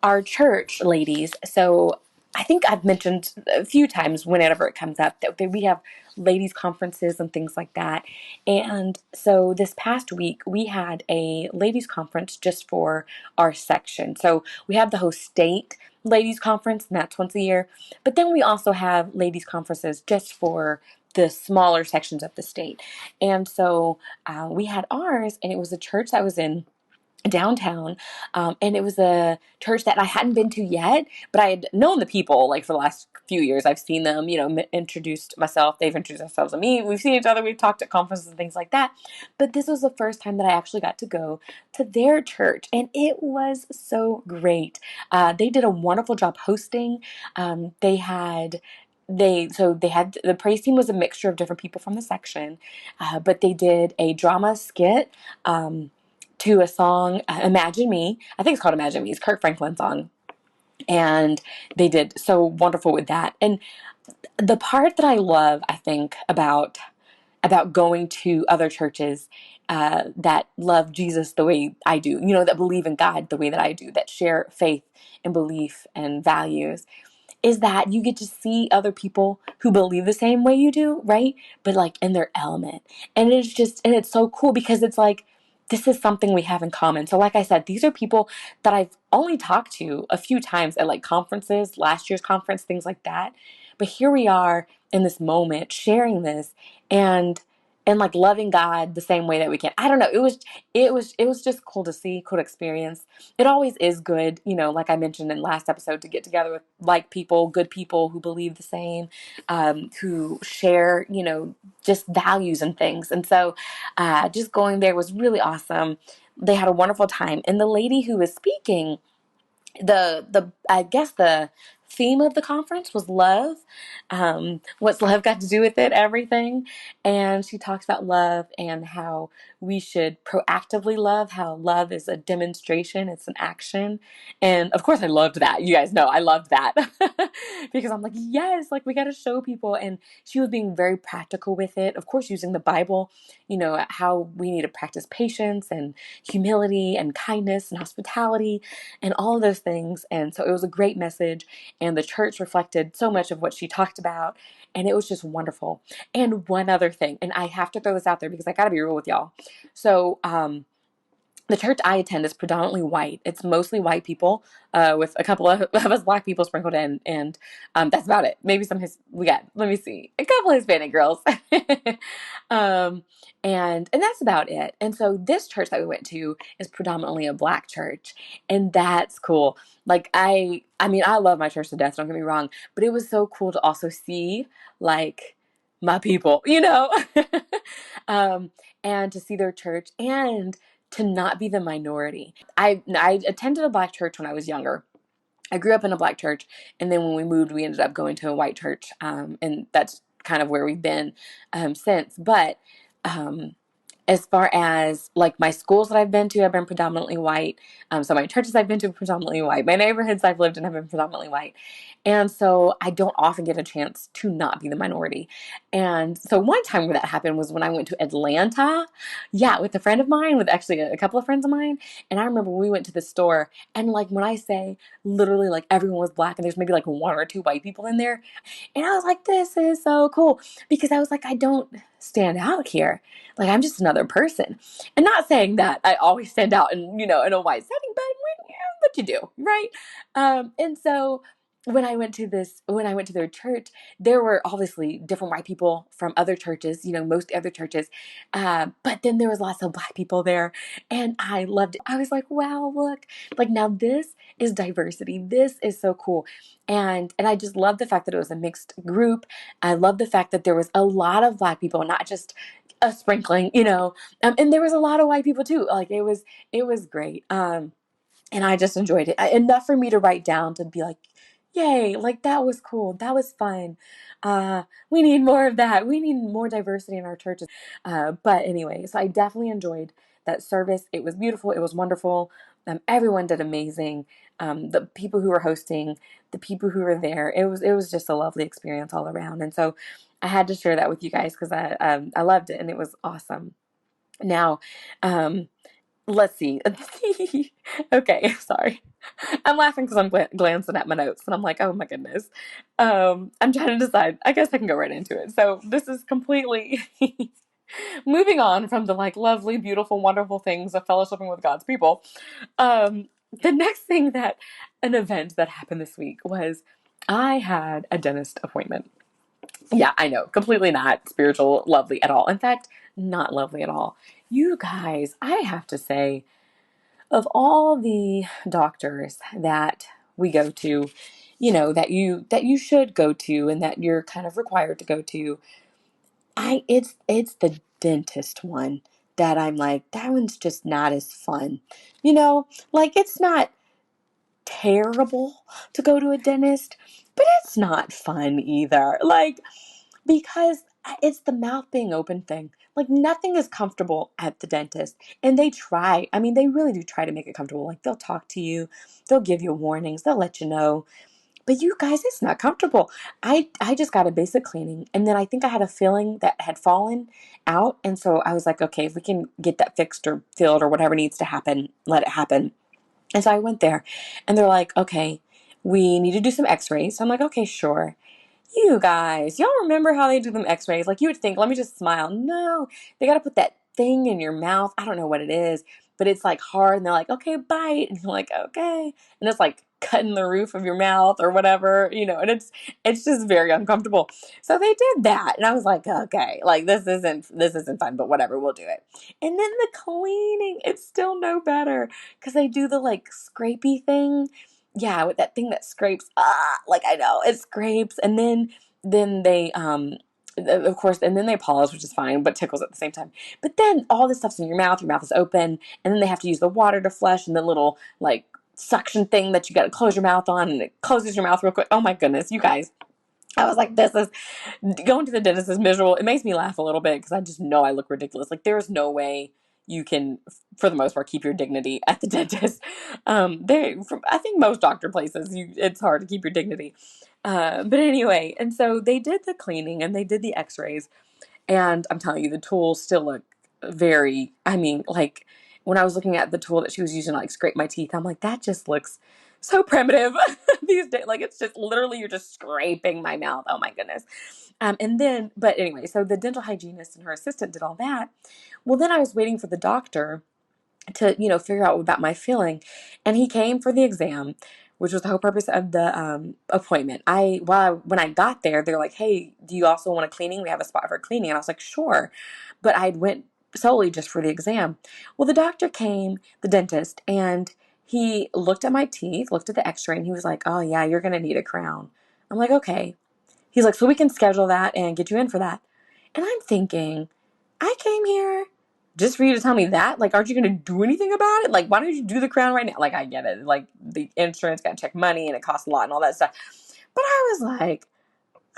our church ladies, so I think I've mentioned a few times whenever it comes up that we have ladies conferences and things like that. And so this past week we had a ladies conference just for our section. So we have the whole state ladies conference, and that's once a year. But then we also have ladies conferences just for the smaller sections of the state. And so we had ours, and it was a church that was in downtown, and it was a church that I hadn't been to yet, but I had known the people like for the last few years. I've seen them, introduced myself, they've introduced themselves to me, we've seen each other, we've talked at conferences and things like that. But this was the first time that I actually got to go to their church, and it was so great. They did a wonderful job hosting. They had the praise team was a mixture of different people from the section, but they did a drama skit to a song, Imagine Me. I think it's called Imagine Me. It's Kirk Franklin's song. And they did so wonderful with that. And the part that I love, I think, about going to other churches that love Jesus the way I do, that believe in God the way that I do, that share faith and belief and values, is that you get to see other people who believe the same way you do, right? But like in their element. And it's so cool because it's like, this is something we have in common. So like I said, these are people that I've only talked to a few times at like conferences, last year's conference, things like that. But here we are in this moment sharing this, and like loving God the same way that we can. I don't know. It was just cool to see, cool to experience. It always is good, like I mentioned in last episode, to get together with like people, good people who believe the same, who share, just values and things. And so just going there was really awesome. They had a wonderful time. And the lady who was speaking, the I guess the theme of the conference was love. What's love got to do with it? Everything. And she talks about love and how we should proactively love, how love is a demonstration, it's an action. And of course I loved that. You guys know I loved that. Because I'm like, yes, like we got to show people. And she was being very practical with it, of course using the Bible, how we need to practice patience and humility and kindness and hospitality and all of those things. And so it was a great message, and the church reflected so much of what she talked about, and it was just wonderful. And one other thing, and I have to throw this out there because I got to be real with y'all. So the church I attend is predominantly white. It's mostly white people, with a couple of us black people sprinkled in, and that's about it. Maybe we got, let me see, a couple Hispanic girls, um, and that's about it. And so this church that we went to is predominantly a black church, and that's cool. Like I mean, I love my church to death. Don't get me wrong, but it was so cool to also see like my people, um, and to see their church and to not be the minority. I attended a black church when I was younger. I grew up in a black church, and then when we moved, we ended up going to a white church, and that's kind of where we've been since. But um, as far as like my schools that I've been to, I've been predominantly white. So my churches I've been to predominantly white. My neighborhoods I've lived in have been predominantly white. And so I don't often get a chance to not be the minority. And so one time where that happened was when I went to Atlanta. Yeah, with a friend of mine, with actually a couple of friends of mine. And I remember we went to the store, and like when I say literally like everyone was black and there's maybe like one or two white people in there. And I was like, this is so cool, because I was like, I don't stand out here. Like I'm just another person. And not saying that I always stand out in a white setting, but what you do, right? And so when I went to their church, there were obviously different white people from other churches, most other churches. But then there was lots of black people there, and I loved it. I was like, wow, look, like now this is diversity. This is so cool. And I just love the fact that it was a mixed group. I love the fact that there was a lot of black people, not just a sprinkling, and there was a lot of white people too. Like it was great. And I just enjoyed it enough for me to write down to be like, yay, like that was cool. That was fun. We need more of that. We need more diversity in our churches. But anyway, so I definitely enjoyed that service. It was beautiful. It was wonderful. Everyone did amazing. The people who were hosting, the people who were there, it was just a lovely experience all around. And so I had to share that with you guys because I loved it and it was awesome. Now, let's see. Okay, sorry. I'm laughing because I'm glancing at my notes and I'm like, oh my goodness. I'm trying to decide. I guess I can go right into it. So this is completely moving on from the like lovely, beautiful, wonderful things of fellowshipping with God's people. The next thing an event that happened this week was I had a dentist appointment. Yeah, I know. Completely not spiritual, lovely at all. In fact, not lovely at all. You guys, I have to say, of all the doctors that we go to, that you should go to and that you're kind of required to go to, it's the dentist one that I'm like, that one's just not as fun. Like it's not terrible to go to a dentist, but it's not fun either. Like because it's the mouth being open thing. Like nothing is comfortable at the dentist. And they try. I mean, they really do try to make it comfortable. Like they'll talk to you, they'll give you warnings, they'll let you know. But you guys, it's not comfortable. I just got a basic cleaning, and then I think I had a filling that had fallen out, and so I was like, okay, if we can get that fixed or filled or whatever needs to happen, let it happen. And so I went there, and they're like, okay, we need to do some x-rays. So I'm like, okay, sure. You guys, y'all remember how they do them x-rays? Like you would think, let me just smile. No, they got to put that thing in your mouth. I don't know what it is, but it's like hard. And they're like, okay, bite. And you're like, okay. And it's like cutting the roof of your mouth or whatever, and it's just very uncomfortable. So they did that. And I was like, okay, like this isn't fun, but whatever, we'll do it. And then the cleaning, it's still no better because they do the like scrapey thing. Yeah, with that thing that scrapes. Like I know it scrapes, and then they of course, and then they polish, which is fine, but tickles at the same time. But then all this stuff's in your mouth. Your mouth is open, and then they have to use the water to flush, and the little like suction thing that you got to close your mouth on, and it closes your mouth real quick. Oh my goodness, you guys! I was like, this is going to the dentist is miserable. It makes me laugh a little bit because I just know I look ridiculous. Like there's no way you can, for the most part, keep your dignity at the dentist. I think most doctor places, it's hard to keep your dignity. But anyway, and so they did the cleaning and they did the X-rays, and I'm telling you, the tools still look very, I mean, like when I was looking at the tool that she was using to like scrape my teeth, I'm like, that just looks so primitive these days. Like it's just literally, you're just scraping my mouth. Oh my goodness. But anyway, so the dental hygienist and her assistant did all that. Well, then I was waiting for the doctor, to, figure out about my feeling. And he came for the exam, which was the whole purpose of the appointment. When I got there, they're like, "Hey, do you also want a cleaning? We have a spot for cleaning." And I was like, "Sure," but I went solely just for the exam. Well, the doctor came, the dentist, and he looked at my teeth, looked at the X-ray, and he was like, "Oh yeah, you're gonna need a crown." I'm like, "Okay." He's like, "So we can schedule that and get you in for that." And I'm thinking, I came here just for you to tell me that? Like, aren't you going to do anything about it? Like, why don't you do the crown right now? Like, I get it. Like, the insurance got to check money and it costs a lot and all that stuff. But I was like,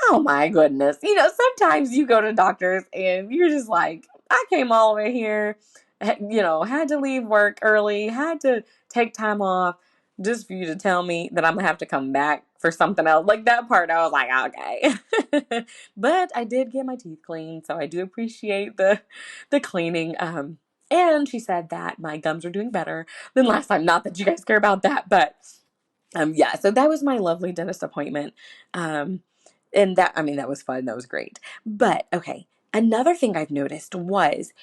oh my goodness. Sometimes you go to doctors and you're just like, I came all the way here, had to leave work early, had to take time off just for you to tell me that I'm gonna have to come back for something else. Like that part, I was like, okay. But I did get my teeth cleaned, so I do appreciate the cleaning. And she said that my gums are doing better than last time. Not that you guys care about that, but yeah, so that was my lovely dentist appointment. And that was fun. That was great. But okay, another thing I've noticed was,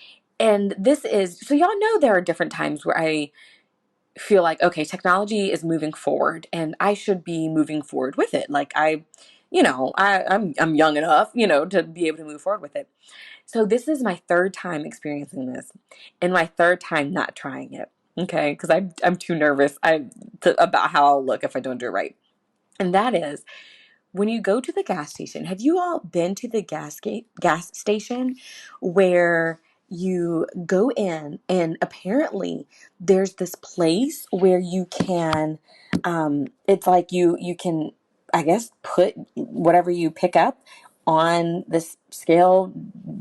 and this is, so y'all know there are different times where I feel like, okay, technology is moving forward and I should be moving forward with it. Like I'm young enough, to be able to move forward with it. So this is my third time experiencing this and my third time not trying it. Okay. Cause I'm too nervous about how I'll look if I don't do it right. And that is, when you go to the gas station, have you all been to the gas station where you go in and apparently there's this place where you can, it's like you can, I guess, put whatever you pick up on this scale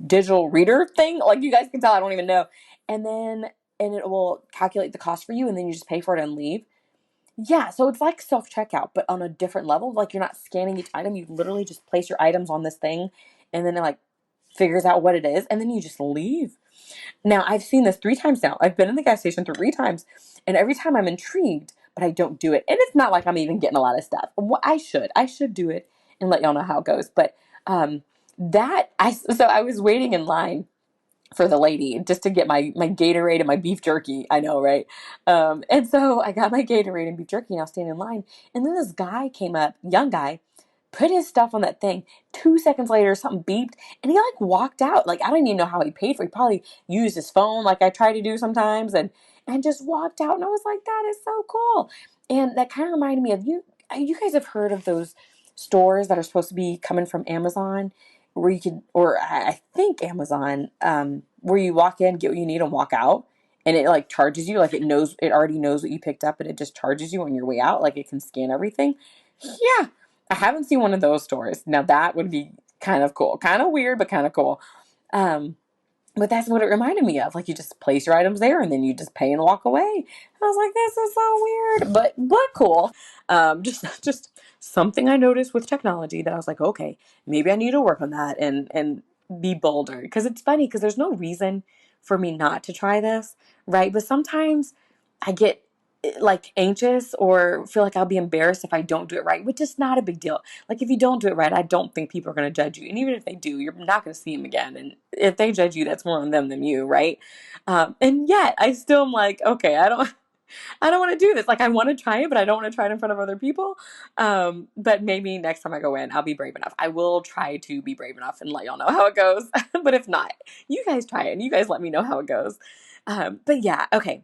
digital reader thing. Like you guys can tell, I don't even know. And it will calculate the cost for you and then you just pay for it and leave. Yeah, so it's like self-checkout, but on a different level. Like you're not scanning each item, you literally just place your items on this thing and then it like figures out what it is and then you just leave. Now, I've seen this 3 times now. I've been in the gas station 3 times and every time I'm intrigued, but I don't do it. And it's not like I'm even getting a lot of stuff. I should do it and let y'all know how it goes. But so I was waiting in line for the lady just to get my Gatorade and my beef jerky. I know, right? And so I got my Gatorade and beef jerky and I was standing in line. And then this guy came up, young guy, put his stuff on that thing. 2 seconds later, something beeped and he like walked out. Like, I don't even know how he paid for it. He probably used his phone like I try to do sometimes and just walked out. And I was like, that is so cool. And that kind of reminded me of you guys have heard of those stores that are supposed to be coming from Amazon where you could, or I think Amazon, where you walk in, get what you need, and walk out, and it like charges you, like it already knows what you picked up, and it just charges you on your way out, like it can scan everything. Yeah, I haven't seen one of those stores. Now that would be kind of cool, kind of weird, but kind of cool. Um, but that's what it reminded me of. Like you just place your items there and then you just pay and walk away. I was like, this is so weird, but cool. Just something I noticed with technology that I was like, okay, maybe I need to work on that and be bolder. Because it's funny because there's no reason for me not to try this, right? But sometimes I get like anxious or feel like I'll be embarrassed if I don't do it right, which is not a big deal. Like if you don't do it right, I don't think people are going to judge you. And even if they do, you're not going to see them again. And if they judge you, that's more on them than you, right? And yet I still am like, okay, I don't want to do this. Like I want to try it, but I don't want to try it in front of other people. But maybe next time I go in, I'll be brave enough. I will try to be brave enough and let y'all know how it goes. But if not, you guys try it and you guys let me know how it goes. But yeah, okay.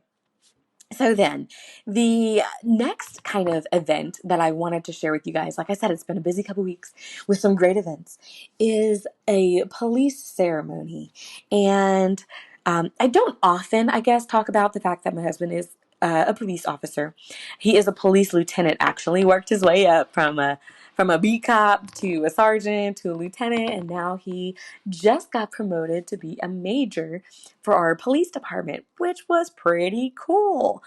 So then, the next kind of event that I wanted to share with you guys, like I said, it's been a busy couple weeks with some great events, is a police ceremony. And I don't often, I guess, talk about the fact that my husband is a police officer. He is a police lieutenant, actually, worked his way up from a B cop to a sergeant to a lieutenant, and now he just got promoted to be a major for our police department, which was pretty cool.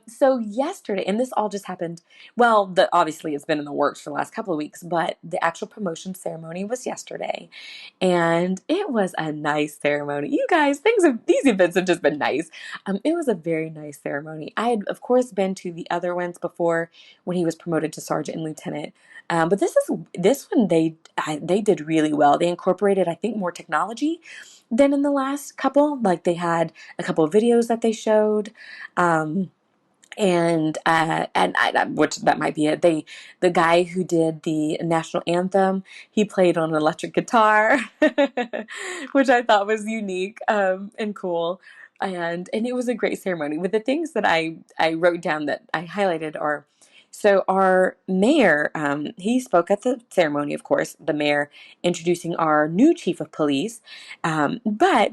So yesterday, and this all just happened, well, obviously it's been in the works for the last couple of weeks, but the actual promotion ceremony was yesterday, and it was a nice ceremony. You guys, these events have just been nice. It was a very nice ceremony. I had, of course, been to the other ones before when he was promoted to sergeant and lieutenant. But this one they did really well. They incorporated, I think, more technology than in the last couple. Like they had a couple of videos that they showed. Which that might be it. The guy who did the national anthem, he played on an electric guitar, which I thought was unique and cool, and it was a great ceremony. With the things that I wrote down that I highlighted are. So our mayor, he spoke at the ceremony, of course, the mayor introducing our new chief of police. But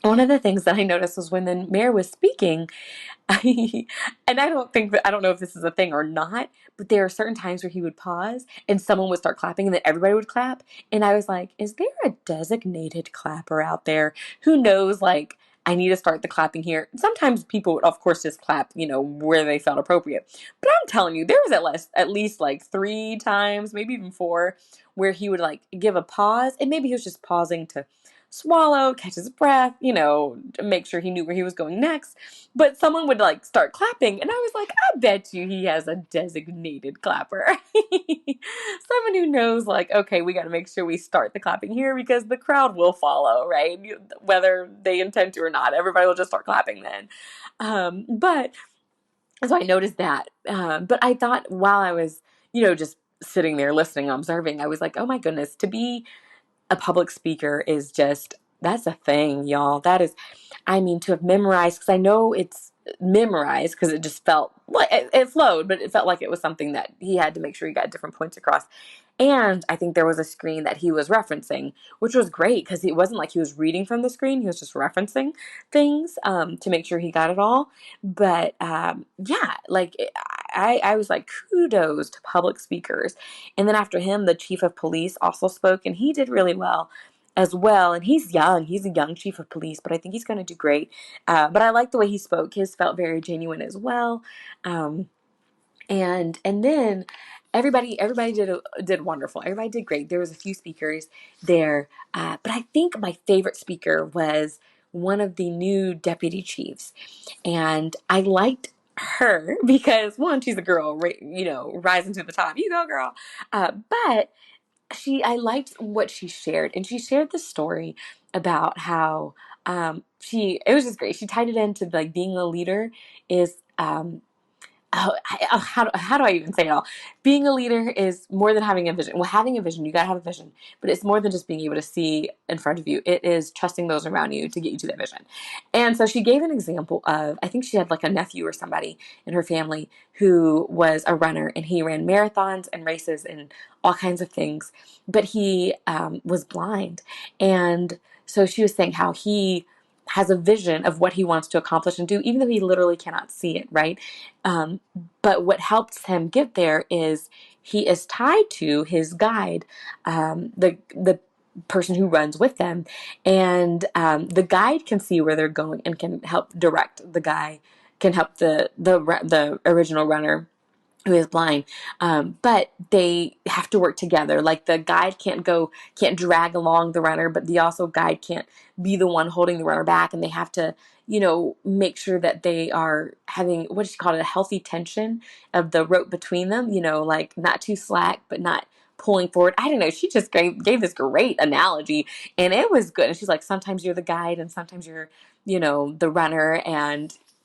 one of the things that I noticed was when the mayor was speaking, and I don't know if this is a thing or not, but there are certain times where he would pause and someone would start clapping and then everybody would clap. And I was like, is there a designated clapper out there who knows, like, I need to start the clapping here? Sometimes people would, of course, just clap, where they felt appropriate. But I'm telling you, there was at least like 3 times, maybe even 4, where he would like give a pause, and maybe he was just pausing to swallow, catch his breath, make sure he knew where he was going next. But someone would like start clapping, and I was like, I bet you he has a designated clapper. Someone who knows, like, okay, we got to make sure we start the clapping here because the crowd will follow, right? Whether they intend to or not, everybody will just start clapping then. But so I noticed that. But I thought while I was, just sitting there listening, observing, I was like, oh my goodness, to be a public speaker is just, that's a thing, y'all. That is, I mean, to have memorized, because I know it's memorized because it just felt like it flowed, but it felt like it was something that he had to make sure he got different points across. And I think there was a screen that he was referencing, which was great because it wasn't like he was reading from the screen. He was just referencing things to make sure he got it all. But yeah, like I was like, kudos to public speakers. And then after him, the chief of police also spoke, and he did really well as well. And he's young. He's a young chief of police, but I think he's going to do great. But I like the way he spoke. His felt very genuine as well. And then everybody did wonderful. Everybody did great. There was a few speakers there, but I think my favorite speaker was one of the new deputy chiefs, and I liked her because one, she's a girl, rising to the top. You go, girl. But I liked what she shared, and she shared the story about how it was just great. She tied it into like being a leader is how do I even say it all? Being a leader is more than having a vision. Well, having a vision, you gotta have a vision, but it's more than just being able to see in front of you. It is trusting those around you to get you to that vision. And so she gave an example of, I think she had like a nephew or somebody in her family who was a runner, and he ran marathons and races and all kinds of things, but he was blind. And so she was saying how he has a vision of what he wants to accomplish and do, even though he literally cannot see it, right? Um, but what helps him get there is he is tied to his guide, the person who runs with them, and the guide can see where they're going and can help direct the guy, can help the original runner who is blind, but they have to work together. Like the guide can't drag along the runner, but the also guide can't be the one holding the runner back, and they have to, make sure that they are having, what she called it, a healthy tension of the rope between them, like not too slack, but not pulling forward. I don't know. She just gave this great analogy, and it was good. And she's like, sometimes you're the guide and sometimes you're, the runner,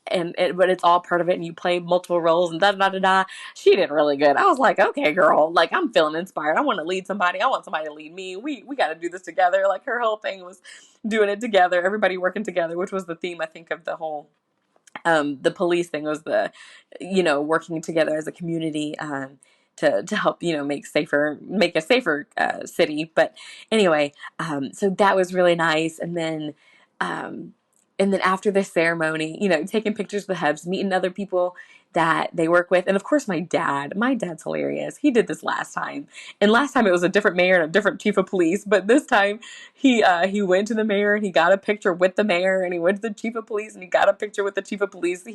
but it's all part of it, and you play multiple roles and da da da da. She did really good. I was like, okay, girl, like I'm feeling inspired. I want to lead somebody. I want somebody to lead me. We got to do this together. Like her whole thing was doing it together, everybody working together, which was the theme, I think, of the whole the police thing was the, working together as a community, to help, make a safer city. But anyway, so that was really nice. Um, and then after the ceremony, taking pictures of the hubs, meeting other people that they work with. And of course, my dad's hilarious. He did this last time. And last time it was a different mayor and a different chief of police. But this time he went to the mayor and he got a picture with the mayor, and he went to the chief of police and he got a picture with the chief of police.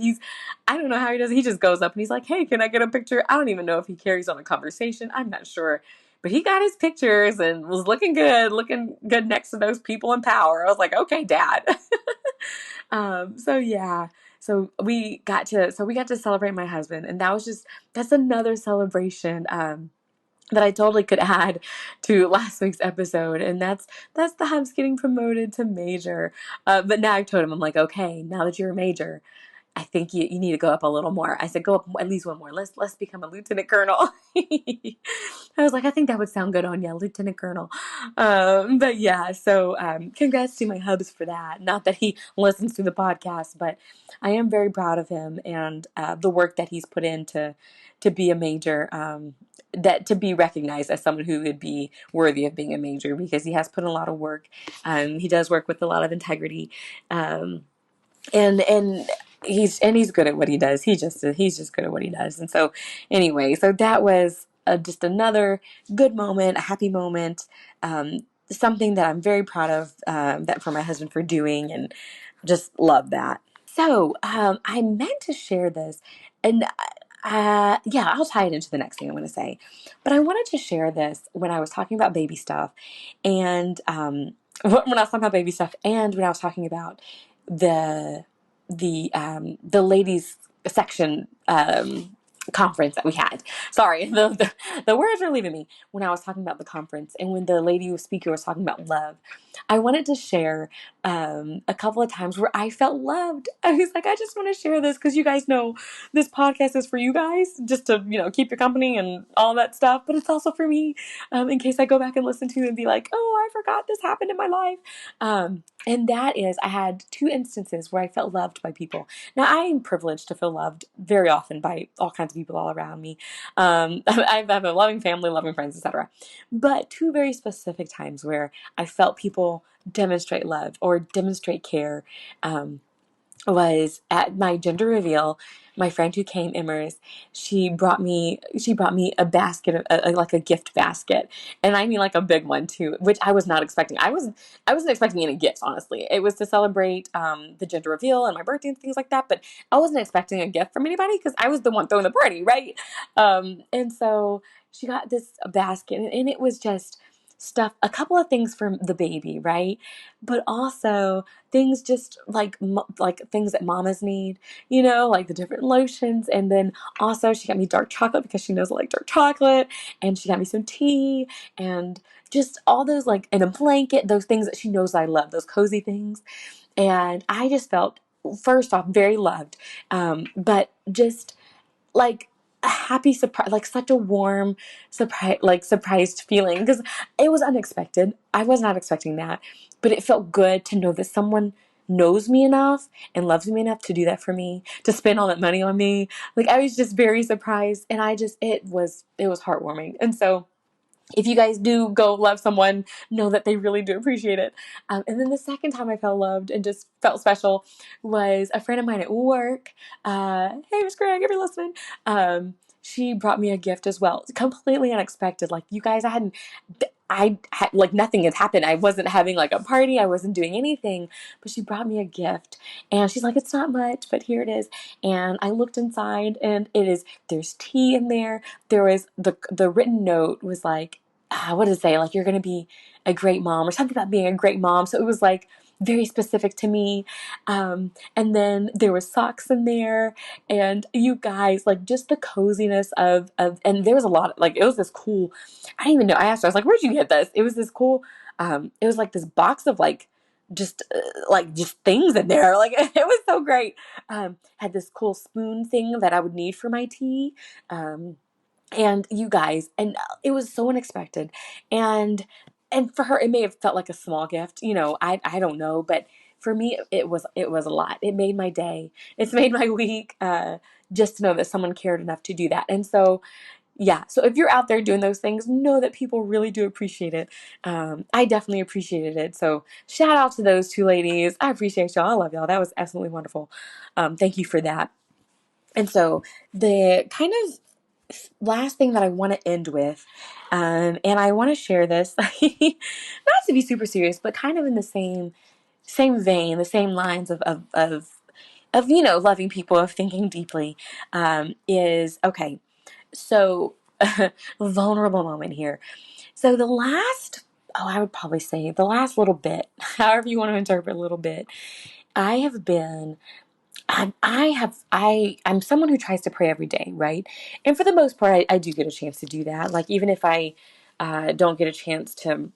I don't know how he does it. He just goes up and he's like, hey, can I get a picture? I don't even know if he carries on a conversation. I'm not sure. But he got his pictures and was looking good next to those people in power. I was like, okay, Dad. So yeah, so we got to celebrate my husband, and that's another celebration. that I totally could add to last week's episode, and that's the hubs getting promoted to major. But now I told him, I'm like, okay, now that you're a major, I think you need to go up a little more. I said, go up at least one more. Let's become a lieutenant colonel. I was like, I think that would sound good on you, lieutenant colonel. But yeah, so congrats to my hubs for that. Not that he listens to the podcast, but I am very proud of him and the work that he's put in to be a major. That to be recognized as someone who would be worthy of being a major, because he has put in a lot of work. He does work with a lot of integrity. And he's good at what he does. He's just good at what he does. And so anyway, so that was just another good moment, a happy moment, something that I'm very proud of, that for my husband for doing, and just love that. So I meant to share this, and yeah, I'll tie it into the next thing I'm going to say. But I wanted to share this when I was talking about baby stuff, and when I was talking about baby stuff, and when I was talking about the the ladies section conference that we had. Sorry, the words are leaving me when I was talking about the conference, and when the lady speaker was talking about love. I wanted to share a couple of times where I felt loved. I was like, I just want to share this because you guys know this podcast is for you guys, just to keep your company and all that stuff. But it's also for me, in case I go back and listen to it and be like, oh, I forgot this happened in my life. And that is, I had 2 instances where I felt loved by people. Now, I am privileged to feel loved very often by all kinds of people all around me. I have a loving family, loving friends, etc. But 2 very specific times where I felt people demonstrate love or demonstrate care. Was at my gender reveal. My friend who came, Immers, she brought me a basket, like a gift basket, and I mean like a big one too, which I was not expecting. I wasn't expecting any gifts, honestly. It was to celebrate the gender reveal and my birthday and things like that, but I wasn't expecting a gift from anybody because I was the one throwing the party, right? And so she got this basket, and it was just stuff, a couple of things for the baby, right? But also things just like things that mamas need, like the different lotions. And then also she got me dark chocolate because she knows I like dark chocolate, and she got me some tea and just all those, like, and a blanket, those things that she knows I love, those cozy things. And I just felt, first off, very loved, but just like a happy surprise, like such a warm surprise, like surprised feeling, because it was unexpected. I was not expecting that, but it felt good to know that someone knows me enough and loves me enough to do that for me, to spend all that money on me. Like, I was just very surprised, and it was heartwarming. And so if you guys do go love someone, know that they really do appreciate it. And then the second time I felt loved and just felt special was a friend of mine at work. Hey, Miss Greg, if you're listening. She brought me a gift as well, completely unexpected. Like, you guys, I had, like, nothing had happened. I wasn't having like a party. I wasn't doing anything, but she brought me a gift, and she's like, it's not much, but here it is. And I looked inside, and there's tea in there. There was the written note was like, what did it say? Like, you're going to be a great mom, or something about being a great mom. So it was like very specific to me. And then there was socks in there, and you guys, like, just the coziness and there was a lot, like, it was this cool, I didn't even know. I asked her, I was like, where'd you get this? It was this cool, it was like this box of just things in there. Like, it was so great. Had this cool spoon thing that I would need for my tea. And you guys, and it was so unexpected, and for her it may have felt like a small gift, I don't know, but for me it was a lot. It made my day, it's made my week, just to know that someone cared enough to do that. And so, yeah, so if you're out there doing those things, know that people really do appreciate it. I definitely appreciated it, so shout out to those 2 ladies. I appreciate y'all. I love y'all. That was absolutely wonderful. Thank you for that. And so the kind of last thing that I want to end with, and I want to share this, not to be super serious, but kind of in the same vein, the same lines of loving people, of thinking deeply, is okay. So, vulnerable moment here. So I would probably say the last little bit, however you want to interpret a little bit, I have been I'm someone who tries to pray every day, right? And for the most part, I do get a chance to do that. Like, even if I don't get a chance to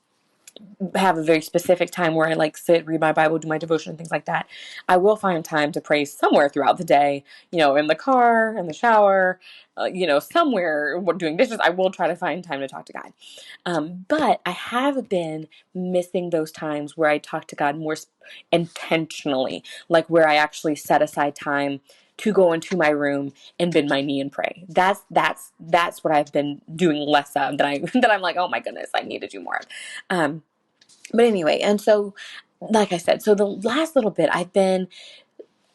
have a very specific time where I like sit, read my Bible, do my devotion, and things like that, I will find time to pray somewhere throughout the day, in the car, in the shower, somewhere doing dishes. I will try to find time to talk to God. But I have been missing those times where I talk to God more intentionally, like where I actually set aside time to go into my room and bend my knee and pray. That's what I've been doing less of. That I'm like, oh my goodness, I need to do more. But anyway, and so, like I said, so the last little bit, I've been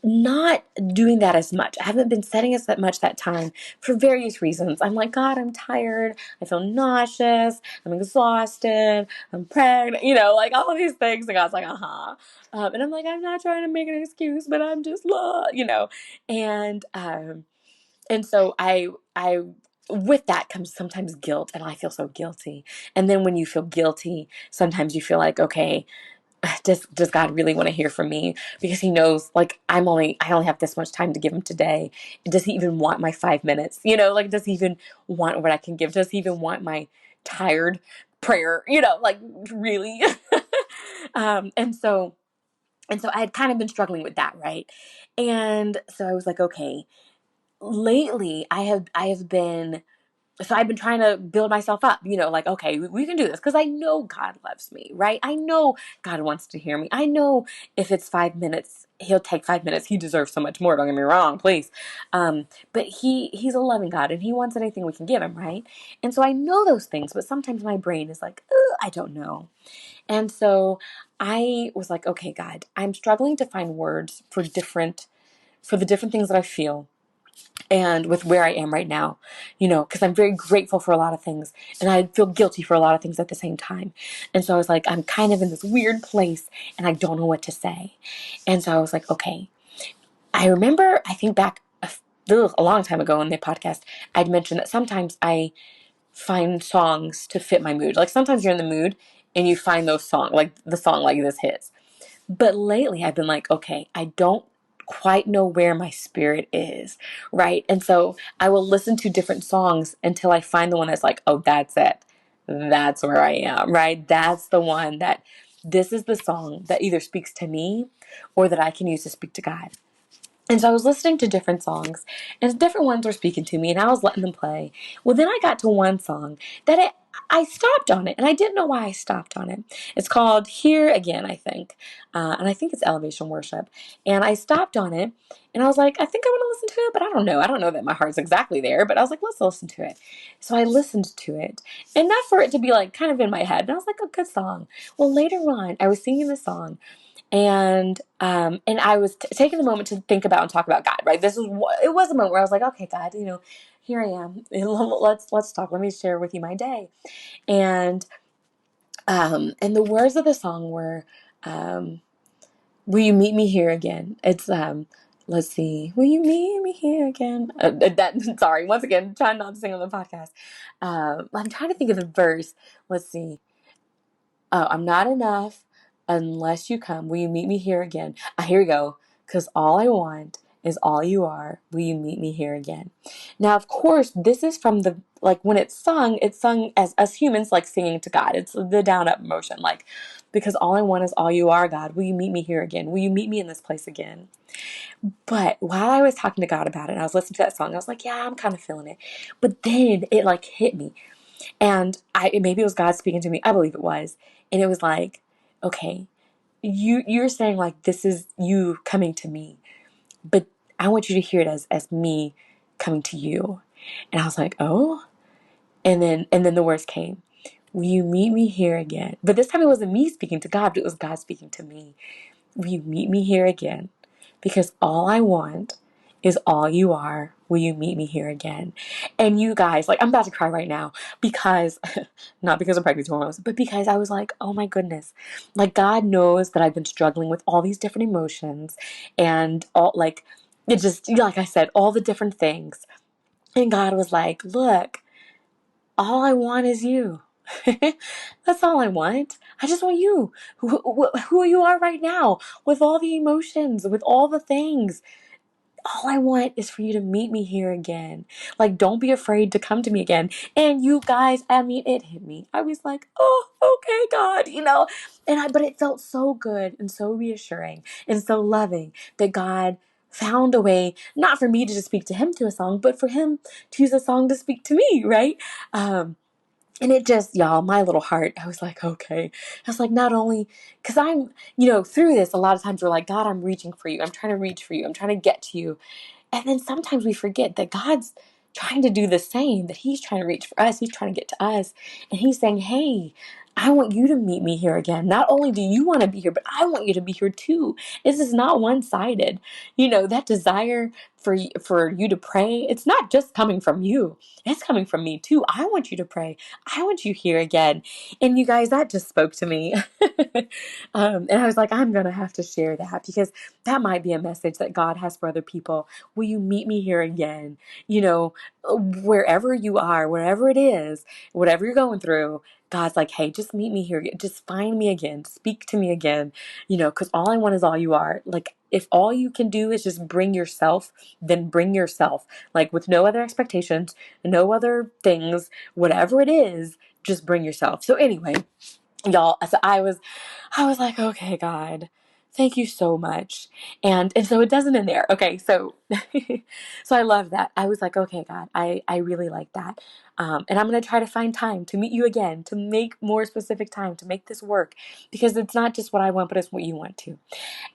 not doing that as much. I haven't been setting as that much that time for various reasons. I'm like, God, I'm tired. I feel nauseous. I'm exhausted. I'm pregnant. Like all of these things. And God's like, and I'm like, I'm not trying to make an excuse, but I'm just, and so I with that comes sometimes guilt, and I feel so guilty. And then when you feel guilty, sometimes you feel like, okay, does God really want to hear from me? Because he knows, like, I only have this much time to give him today. Does he even want my 5 minutes? Like, does he even want what I can give? Does he even want my tired prayer? Like, really? And so I had kind of been struggling with that, right? And so I was like, okay, lately I have been, so I've been trying to build myself up, like, okay, we can do this, because I know God loves me, right? I know God wants to hear me. I know if it's 5 minutes, he'll take 5 minutes. He deserves so much more. Don't get me wrong, please. But he's a loving God, and he wants anything we can give him, right? And so I know those things, but sometimes my brain is like, I don't know. And so I was like, okay, God, I'm struggling to find words for the different things that I feel, and with where I am right now, because I'm very grateful for a lot of things, and I feel guilty for a lot of things at the same time. And so I was like, I'm kind of in this weird place, and I don't know what to say. And so I was like, okay. I remember, I think back a long time ago in the podcast, I'd mentioned that sometimes I find songs to fit my mood. Like, sometimes you're in the mood and you find those songs, like the song like this hits. But lately I've been like, okay, I don't quite know where my spirit is, right? And so I will listen to different songs until I find the one that's like, oh, that's it. That's where I am, right? That's the one that, this is the song that either speaks to me or that I can use to speak to God. And so I was listening to different songs, and different ones were speaking to me, and I was letting them play. Well, then I got to one song that I stopped on it, and I didn't know why I stopped on it. It's called Here Again, I think, and I think it's Elevation Worship. And I stopped on it, and I was like, I think I want to listen to it, but I don't know. I don't know that my heart's exactly there, but I was like, let's listen to it. So I listened to it, and not for it to be like kind of in my head, and I was like, a good song. Well, later on, I was singing the song, and I was taking the moment to think about and talk about God, right? It was a moment where I was like, okay, God, here I am. Let's talk. Let me share with you my day. And and the words of the song were, will you meet me here again? It's let's see, will you meet me here again? Sorry, once again, trying not to sing on the podcast. I'm trying to think of the verse. Let's see. Oh, I'm not enough unless you come. Will you meet me here again? Here we go. Because all I want is all you are. Will you meet me here again? Now, of course, this is from when it's sung as us humans, like singing to God. It's the down up motion, like, because all I want is all you are, God. Will you meet me here again? Will you meet me in this place again? But while I was talking to God about it, and I was listening to that song, I was like, yeah, I'm kind of feeling it. But then it like hit me. And maybe it was God speaking to me. I believe it was. And it was like, okay, you're saying like, this is you coming to me, but I want you to hear it as me coming to you. And I was like, oh, and then the words came, will you meet me here again? But this time it wasn't me speaking to God, but it was God speaking to me. Will you meet me here again? Because all I want is all you are. Will you meet me here again? And you guys, like, I'm about to cry right now because, not because of pregnancy hormones, but because I was like, oh my goodness. Like, God knows that I've been struggling with all these different emotions and all, like, it just, like I said, all the different things. And God was like, look, all I want is you. That's all I want. I just want you, who you are right now, with all the emotions, with all the things. all I want is for you to meet me here again. Like, don't be afraid to come to me again. And you guys, I mean, it hit me. I was like, oh, okay, God, but it felt so good and so reassuring and so loving that God found a way, not for me to just speak to him through a song, but for him to use a song to speak to me, right? And it just, y'all, my little heart, I was like, okay. I was like, not only, because I'm, through this, a lot of times we're like, God, I'm reaching for you. I'm trying to reach for you. I'm trying to get to you. And then sometimes we forget that God's trying to do the same, that he's trying to reach for us. He's trying to get to us. And he's saying, hey, I want you to meet me here again. Not only do you want to be here, but I want you to be here too. This is not one-sided. That desire for you to pray, it's not just coming from you. It's coming from me too. I want you to pray. I want you here again. And you guys, that just spoke to me. And I was like, I'm going to have to share that because that might be a message that God has for other people. Will you meet me here again? Wherever you are, wherever it is, whatever you're going through, God's like, hey, just meet me here. Just find me again. Speak to me again. Because all I want is all you are. Like, if all you can do is just bring yourself, then bring yourself. Like, with no other expectations, no other things, whatever it is, just bring yourself. So anyway, y'all, so I was like, okay, God, thank you so much. And so it doesn't end there. Okay, so so I love that. I was like, okay, God, I really like that. And I'm going to try to find time to meet you again, to make more specific time, to make this work, because it's not just what I want, but it's what you want too.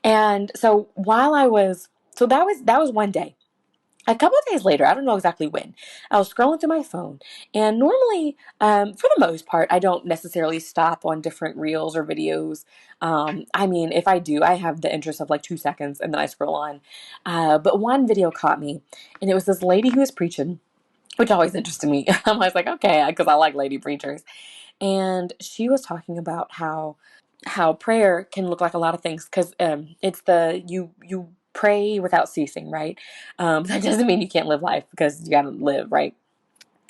And so that was one day. A couple of days later, I don't know exactly when, I was scrolling through my phone, and normally, for the most part, I don't necessarily stop on different reels or videos. I mean, if I do, I have the interest of like 2 seconds, and then I scroll on. But one video caught me, and it was this lady who was preaching, which always interested me. I was like, okay, because I like lady preachers. And she was talking about how prayer can look like a lot of things, because it's you pray without ceasing, right? That doesn't mean you can't live life, because you gotta live, right?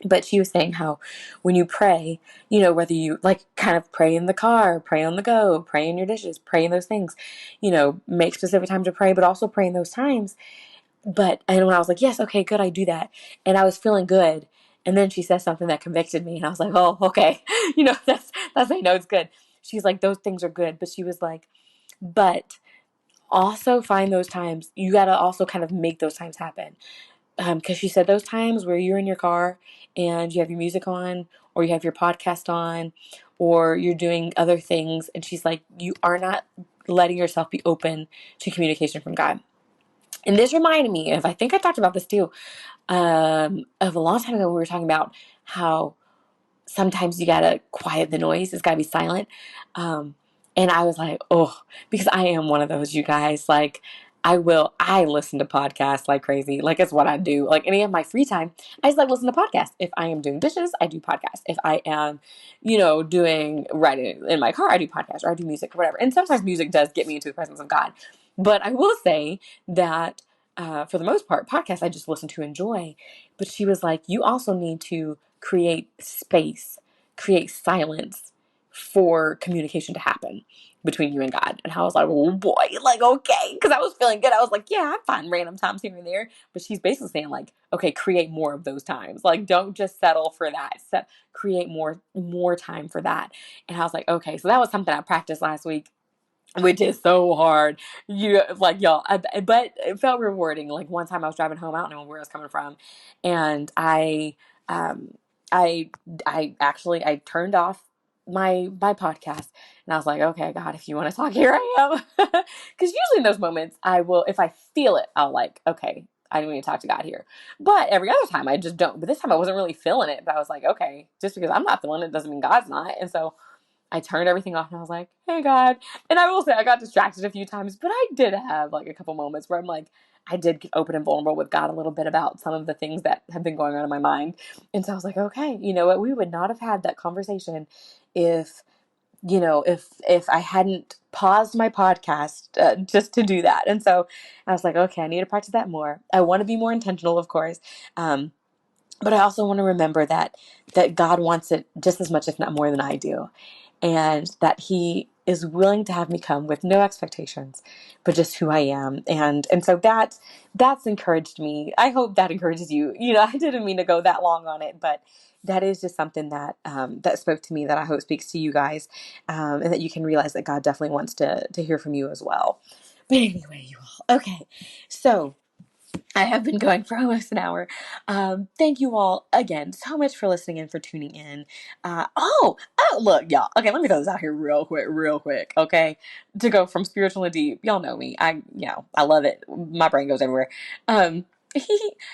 But she was saying how when you pray, whether you like kind of pray in the car, pray on the go, pray in your dishes, pray in those things, make specific time to pray, but also pray in those times. And when I was like, yes, okay, good, I do that. And I was feeling good. And then she said something that convicted me. And I was like, oh, okay. That's how you know it's good. She's like, those things are good. But she was like, but also find those times. You got to also kind of make those times happen. Because she said those times where you're in your car and you have your music on, or you have your podcast on, or you're doing other things. And she's like, you are not letting yourself be open to communication from God. And this reminded me of, I think I talked about this too, of a long time ago. We were talking about how sometimes you gotta quiet the noise. It's gotta be silent. And I was like, oh, because I am one of those, you guys. Like, I listen to podcasts like crazy. Like, it's what I do. Like, any of my free time, I just like listen to podcasts. If I am doing dishes, I do podcasts. If I am, doing writing in my car, I do podcasts, or I do music or whatever. And sometimes music does get me into the presence of God. But I will say that for the most part, podcasts I just listen to enjoy. But she was like, you also need to create space, create silence for communication to happen between you and God. And I was like, oh boy, like, okay. Because I was feeling good. I was like, yeah, I'm fine random times here and there. But she's basically saying, like, okay, create more of those times. Like, don't just settle for that. Create more time for that. And I was like, okay. So that was something I practiced last week, which is so hard. Y'all, but it felt rewarding. Like, one time I was driving home, I don't know where I was coming from, and um, I, I turned off my podcast, and I was like, okay, God, if you want to talk, here I am. Because usually in those moments, I will, if I feel it, I'll like, okay, I need to talk to God here. But every other time, I just don't. But this time, I wasn't really feeling it. But I was like, okay, just because I'm not feeling it doesn't mean God's not. And so I turned everything off and I was like, hey, God. And I will say I got distracted a few times, but I did have like a couple moments where I'm like, I did get open and vulnerable with God a little bit about some of the things that have been going on in my mind. And so I was like, okay, you know what? We would not have had that conversation if, if I hadn't paused my podcast just to do that. And so I was like, okay, I need to practice that more. I want to be more intentional, of course. But I also want to remember that God wants it just as much, if not more than I do. And that he is willing to have me come with no expectations, but just who I am. And so that's encouraged me. I hope that encourages you. I didn't mean to go that long on it, but that is just something that spoke to me, that I hope speaks to you guys, and that you can realize that God definitely wants to hear from you as well. But anyway, you all. Okay, so I have been going for almost an hour. Thank you all again so much for listening and for tuning in. Look, y'all. Okay, let me throw this out here real quick. Okay, to go from spiritual to deep. Y'all know me. I love it. My brain goes everywhere. Um,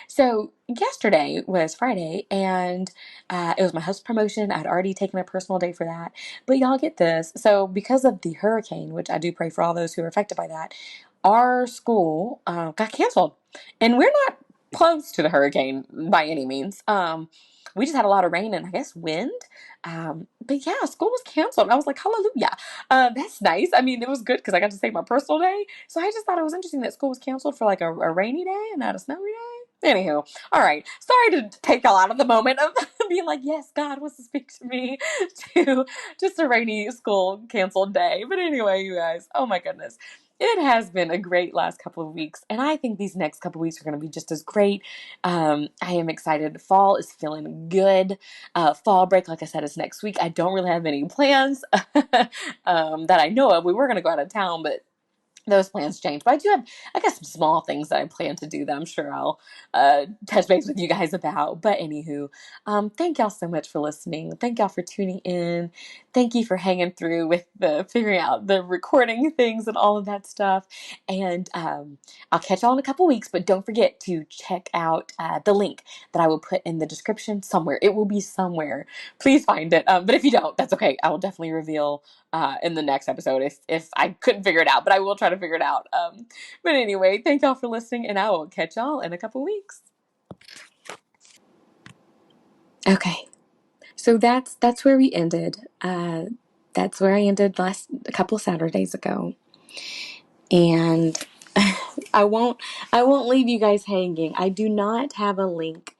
so yesterday was Friday, and it was my host's promotion. I'd already taken a personal day for that. But y'all get this. So because of the hurricane, which I do pray for all those who are affected by that, our school got canceled. And we're not close to the hurricane by any means. We just had a lot of rain and I guess wind. But yeah, school was canceled. And I was like, hallelujah. That's nice. I mean, it was good because I got to take my personal day. So I just thought it was interesting that school was canceled for like a rainy day and not a snowy day. Anywho, all right. Sorry to take y'all out of the moment of being like, yes, God wants to speak to me, to just a rainy school canceled day. But anyway, you guys, oh my goodness. It has been a great last couple of weeks, and I think these next couple of weeks are going to be just as great. I am excited. Fall is feeling good. Fall break, like I said, is next week. I don't really have any plans that I know of. We were going to go out of town, but those plans change. But I do have, I guess, some small things that I plan to do that I'm sure I'll touch base with you guys about. But anywho, thank y'all so much for listening. Thank y'all for tuning in. Thank you for hanging through with the figuring out the recording things and all of that stuff. And I'll catch y'all in a couple weeks. But don't forget to check out the link that I will put in the description somewhere. It will be somewhere. Please find it. But if you don't, that's okay. I will definitely reveal in the next episode if I couldn't figure it out, but I will try to figure it out. But anyway, thank y'all for listening, and I will catch y'all in a couple weeks. Okay, so that's where we ended. That's where I ended a couple Saturdays ago, and I won't leave you guys hanging. I do not have a link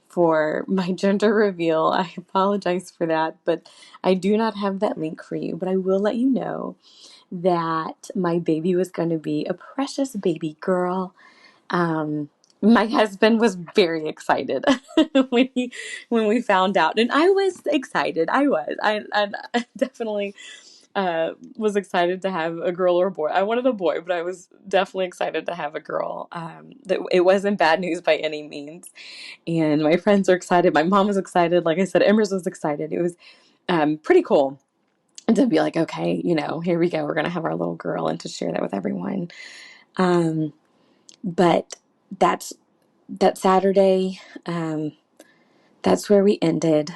for my gender reveal. I apologize for that, but I do not have that link for you. But I will let you know that my baby was going to be a precious baby girl. My husband was very excited when we found out, and I was excited. I definitely was excited to have a girl or a boy. I wanted a boy, but I was definitely excited to have a girl. That it wasn't bad news by any means, and my friends are excited. My mom was excited. Like I said, Emrys was excited. It was pretty cool to be like, okay, here we go. We're going to have our little girl, and to share that with everyone. But that Saturday, that's where we ended.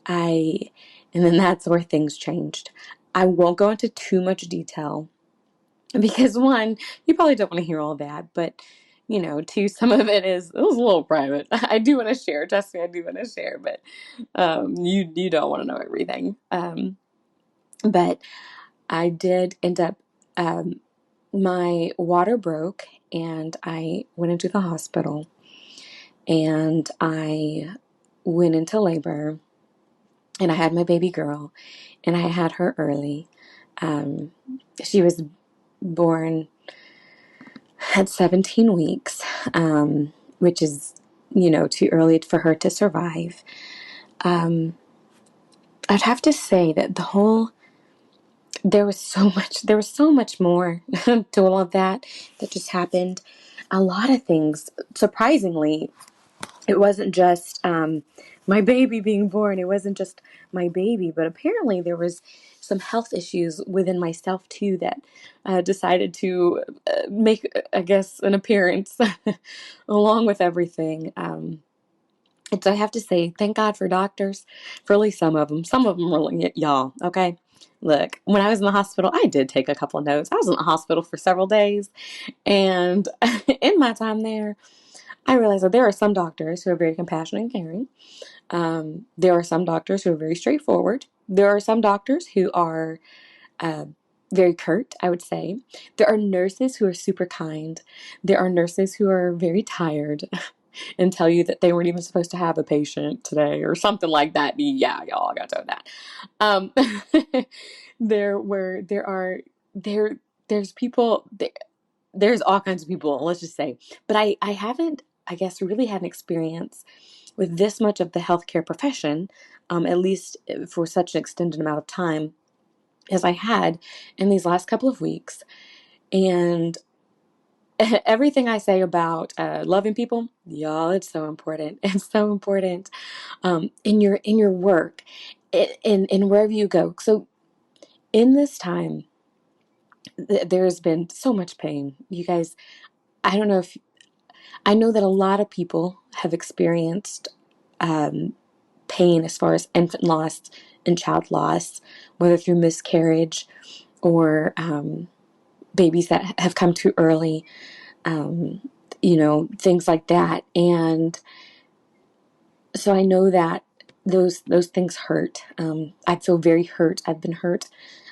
And then that's where things changed. I won't go into too much detail because one, you probably don't want to hear all that, but two, some of it was a little private. I do want to share. Trust me, I do want to share, but you don't want to know everything. But I did end up, my water broke and I went into the hospital and I went into labor and I had my baby girl and I had her early. She was born at 17 weeks, which is, too early for her to survive. I'd have to say that there was so much more to all of that just happened. A lot of things, surprisingly, it wasn't just my baby being born. It wasn't just my baby, but apparently there was some health issues within myself too that decided to make, I guess, an appearance along with everything. And so I have to say, thank God for doctors, for at least some of them. Some of them were like, y'all, okay? Look, when I was in the hospital, I did take a couple of notes. I was in the hospital for several days, and in my time there, I realized that there are some doctors who are very compassionate and caring. There are some doctors who are very straightforward. There are some doctors who are very curt, I would say. There are nurses who are super kind. There are nurses who are very tired. and tell you that they weren't even supposed to have a patient today or something like that. Yeah, y'all, I got to know that. There there's people, there's all kinds of people, let's just say, but I haven't, I guess, really had an experience with this much of the healthcare profession, at least for such an extended amount of time as I had in these last couple of weeks. And everything I say about loving people, y'all, it's so important. It's so important in your work, in wherever you go. So in this time, there's been so much pain. You guys, I don't know if, I know that a lot of people have experienced pain as far as infant loss and child loss, whether through miscarriage or babies that have come too early, things like that. And so I know that those things hurt. I feel very hurt. I've been hurt.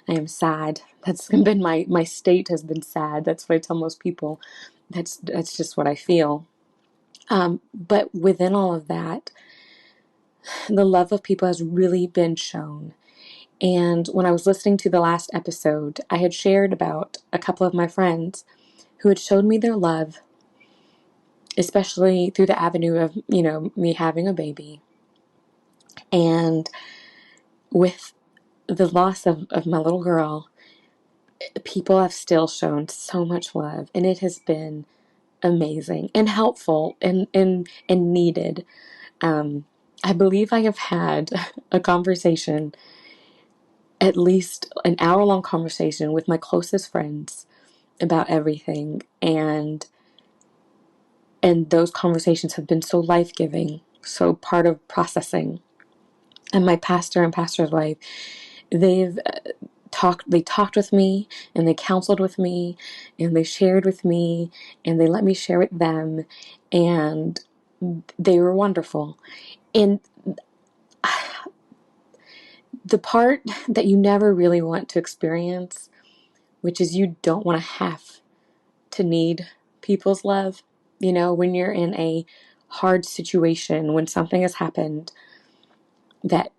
I am sad. That's been my state has been sad. That's what I tell most people. That's just what I feel. But within all of that, the love of people has really been shown. And when I was listening to the last episode, I had shared about a couple of my friends who had showed me their love, especially through the avenue of, me having a baby. And with the loss of my little girl, people have still shown so much love, and it has been amazing and helpful and needed. I believe I have had a conversation, at least an hour-long conversation with my closest friends about everything, and those conversations have been so life-giving, so part of processing. And my pastor and pastor's wife, they've they talked with me, and they counseled with me, and they shared with me, and they let me share with them, and they were wonderful. And the part that you never really want to experience, which is you don't want to have to need people's love, when you're in a hard situation, when something has happened that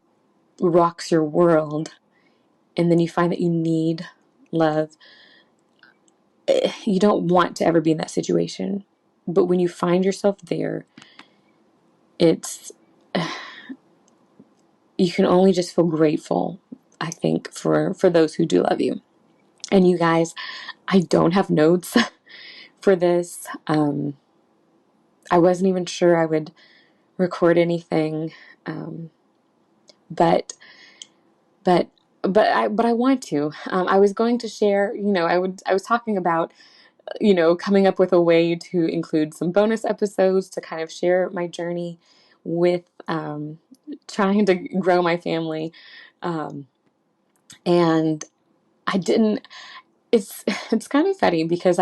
rocks your world, and then you find that you need love. You don't want to ever be in that situation. But when you find yourself there, it's, you can only just feel grateful, I think, for those who do love you. And you guys, I don't have notes for this. I wasn't even sure I would record anything. But I want to. I was going to share, I was talking about, coming up with a way to include some bonus episodes to kind of share my journey with trying to grow my family. And I didn't, it's kind of funny because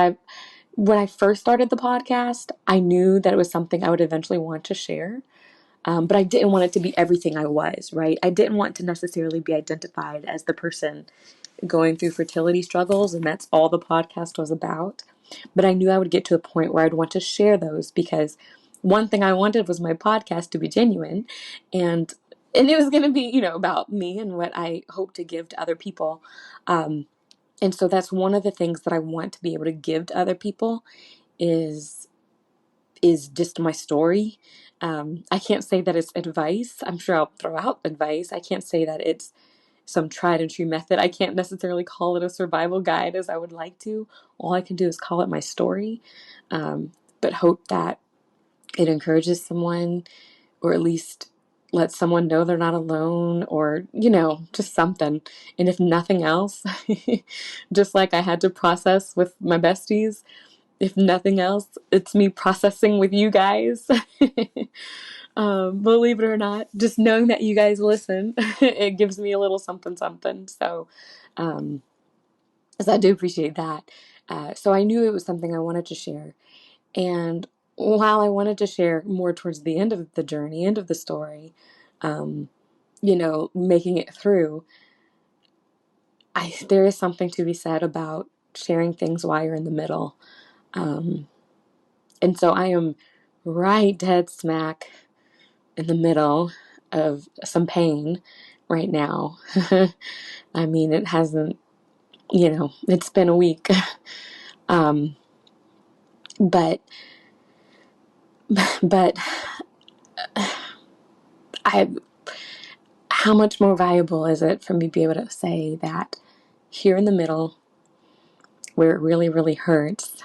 when I first started the podcast, I knew that it was something I would eventually want to share. But I didn't want it to be everything I was, right? I didn't want to necessarily be identified as the person going through fertility struggles, and that's all the podcast was about. But I knew I would get to a point where I'd want to share those, because one thing I wanted was my podcast to be genuine, and it was going to be, about me and what I hope to give to other people. And so that's one of the things that I want to be able to give to other people is just my story. I can't say that it's advice. I'm sure I'll throw out advice. I can't say that it's some tried and true method. I can't necessarily call it a survival guide as I would like to. All I can do is call it my story, but hope that it encourages someone, or at least let someone know they're not alone, or, just something. And if nothing else, just like I had to process with my besties, if nothing else, it's me processing with you guys. Believe it or not, just knowing that you guys listen, it gives me a little something, something. So I do appreciate that. So I knew it was something I wanted to share. And while I wanted to share more towards the end of the journey, end of the story, making it through, there is something to be said about sharing things while you're in the middle. And so I am right dead smack in the middle of some pain right now. I mean, it hasn't, it's been a week. Um, but, but I, how much more valuable is it for me to be able to say that here in the middle, where it really, really hurts,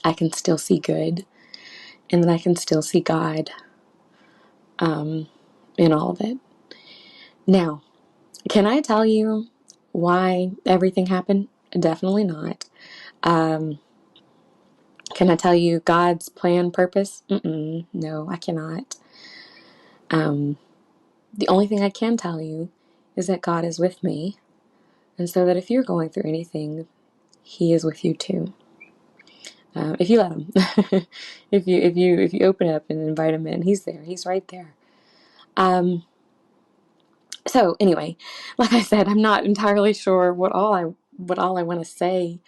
I can still see good, and that I can still see God in all of it. Now, can I tell you why everything happened? Definitely not. Um, can I tell you God's plan, purpose? No, I cannot. The only thing I can tell you is that God is with me, and so that if you're going through anything, He is with you too. If you let Him, if you open up and invite Him in, He's there. He's right there. So anyway, like I said, I'm not entirely sure what all I want to say,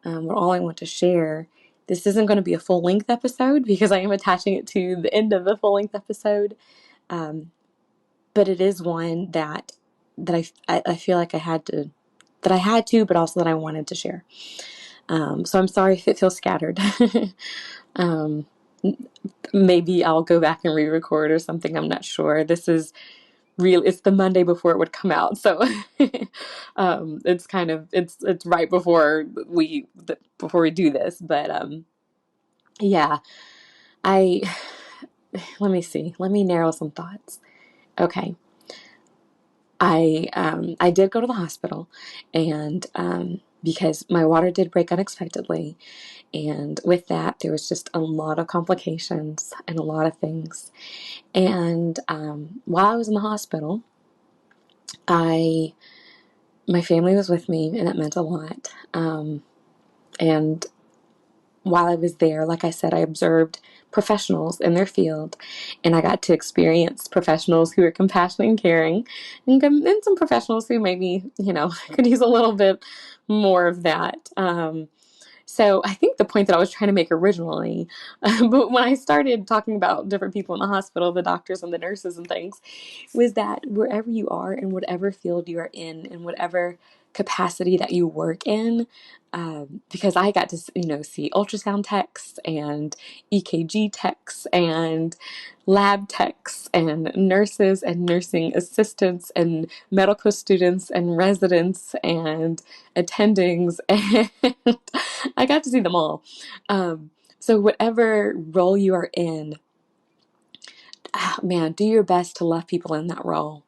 what all I want to share. This isn't going to be a full length episode because I am attaching it to the end of the full length episode. But it is one that I feel like I had to, but also that I wanted to share. So I'm sorry if it feels scattered. Maybe I'll go back and re-record or something. I'm not sure. This is it's the Monday before it would come out, so it's kind of it's right before we do this. But yeah, I let me see. Let me narrow some thoughts. Okay, I did go to the hospital, and because my water did break unexpectedly, and with that there was just a lot of complications and a lot of things. And while I was in the hospital, my family was with me, and that meant a lot. And while I was there, like I said, I observed professionals in their field, and I got to experience professionals who are compassionate and caring, and some professionals who maybe, could use a little bit more of that. So I think the point that I was trying to make originally, but when I started talking about different people in the hospital, the doctors and the nurses and things, was that wherever you are, in whatever field you are in whatever capacity that you work in, because I got to see ultrasound techs and EKG techs and lab techs and nurses and nursing assistants and medical students and residents and attendings, and I got to see them all. So whatever role you are in, man, do your best to love people in that role,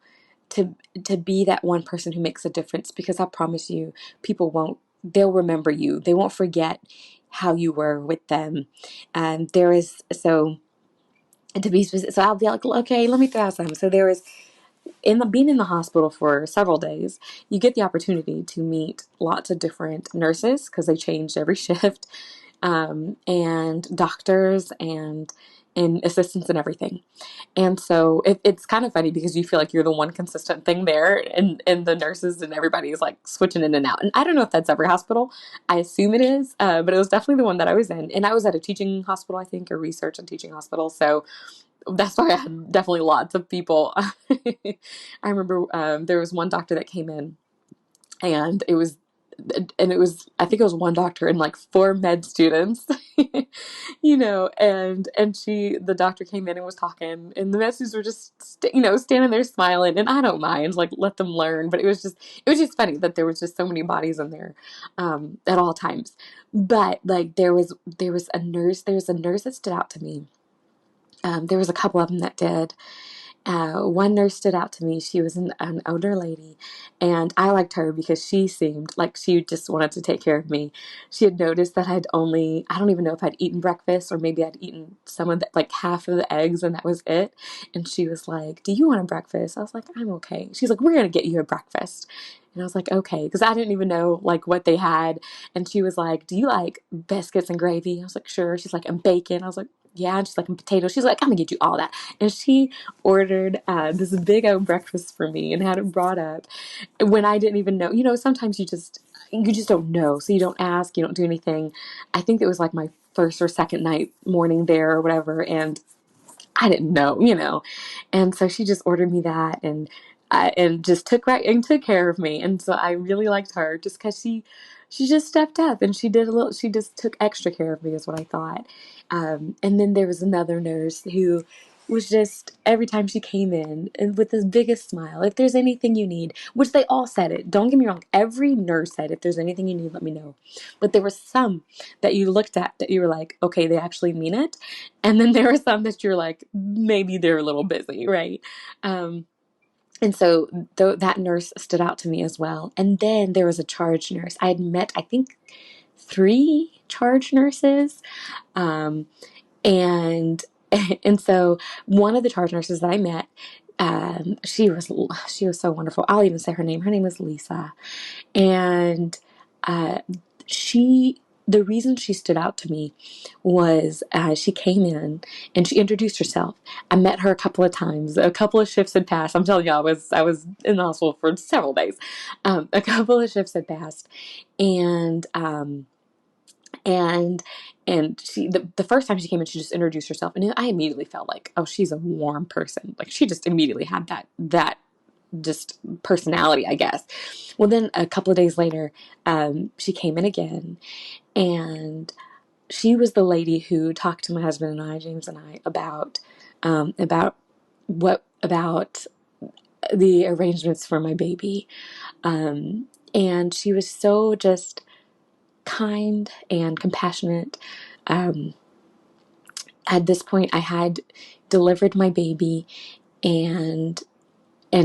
to be that one person who makes a difference, because I promise you, they'll remember you. They won't forget how you were with them. And there is, so to be specific, so I'll be like, okay, let me throw out some. So there is, being in the hospital for several days, you get the opportunity to meet lots of different nurses because they changed every shift, and doctors and assistants and everything. And so it's kind of funny because you feel like you're the one consistent thing there, and the nurses and everybody is like switching in and out. And I don't know if that's every hospital. I assume it is, but it was definitely the one that I was in. And I was at a teaching hospital, I think, or research and teaching hospital. So that's why I had definitely lots of people. I remember there was one doctor that came in, and it was I think it was one doctor and like four med students, and the doctor came in and was talking, and the med students were just standing there smiling, and I don't mind, like, let them learn, but it was just funny that there was just so many bodies in there at all times. But like there was a nurse that stood out to me. There was a couple of them that did. One nurse stood out to me. She was an older lady, and I liked her because she seemed like she just wanted to take care of me. She had noticed that I don't even know if I'd eaten breakfast, or maybe I'd eaten some of like half of the eggs, and that was it. And she was like, "Do you want a breakfast?" I was like, "I'm okay." She's like, "We're going to get you a breakfast." And I was like, "Okay," because I didn't even know like what they had. And she was like, "Do you like biscuits and gravy?" I was like, "Sure." She's like, "And bacon?" I was like, "Yeah." And she's like, "And potatoes?" She's like, "I'm gonna get you all that." And she ordered this big old breakfast for me and had it brought up when I didn't even know. Sometimes you just don't know, so you don't ask, you don't do anything. I think it was like my first or second night morning there or whatever, and I didn't know. And so she just ordered me that, and just took care of me. And so I really liked her just because she just stepped up and she just took extra care of me, is what I thought. And then there was another nurse who was just, every time she came in, and with the biggest smile, if there's anything you need, which they all said it, don't get me wrong, every nurse said, if there's anything you need, let me know. But there were some that you looked at that you were like, okay, they actually mean it. And then there were some that you're like, maybe they're a little busy, right? And so that nurse stood out to me as well. And then there was a charge nurse. I had met, I think, 3 charge nurses. Um, and and so one of the charge nurses that I met, she was so wonderful. I'll even say her name. Her name was Lisa. And uh, she the reason she stood out to me was she came in and she introduced herself. I met her a couple of times. A couple of shifts had passed. I'm telling you, I was in the hospital for several days. A couple of shifts had passed, and and she the first time she came in, she just introduced herself, and I immediately felt like, oh, she's a warm person. Like, she just immediately had that just personality, I guess. Well, then a couple of days later, she came in again, and she was the lady who talked to my husband and I, James and I, about about the arrangements for my baby. And she was so just kind and compassionate. Um, at this point, I had delivered my baby, and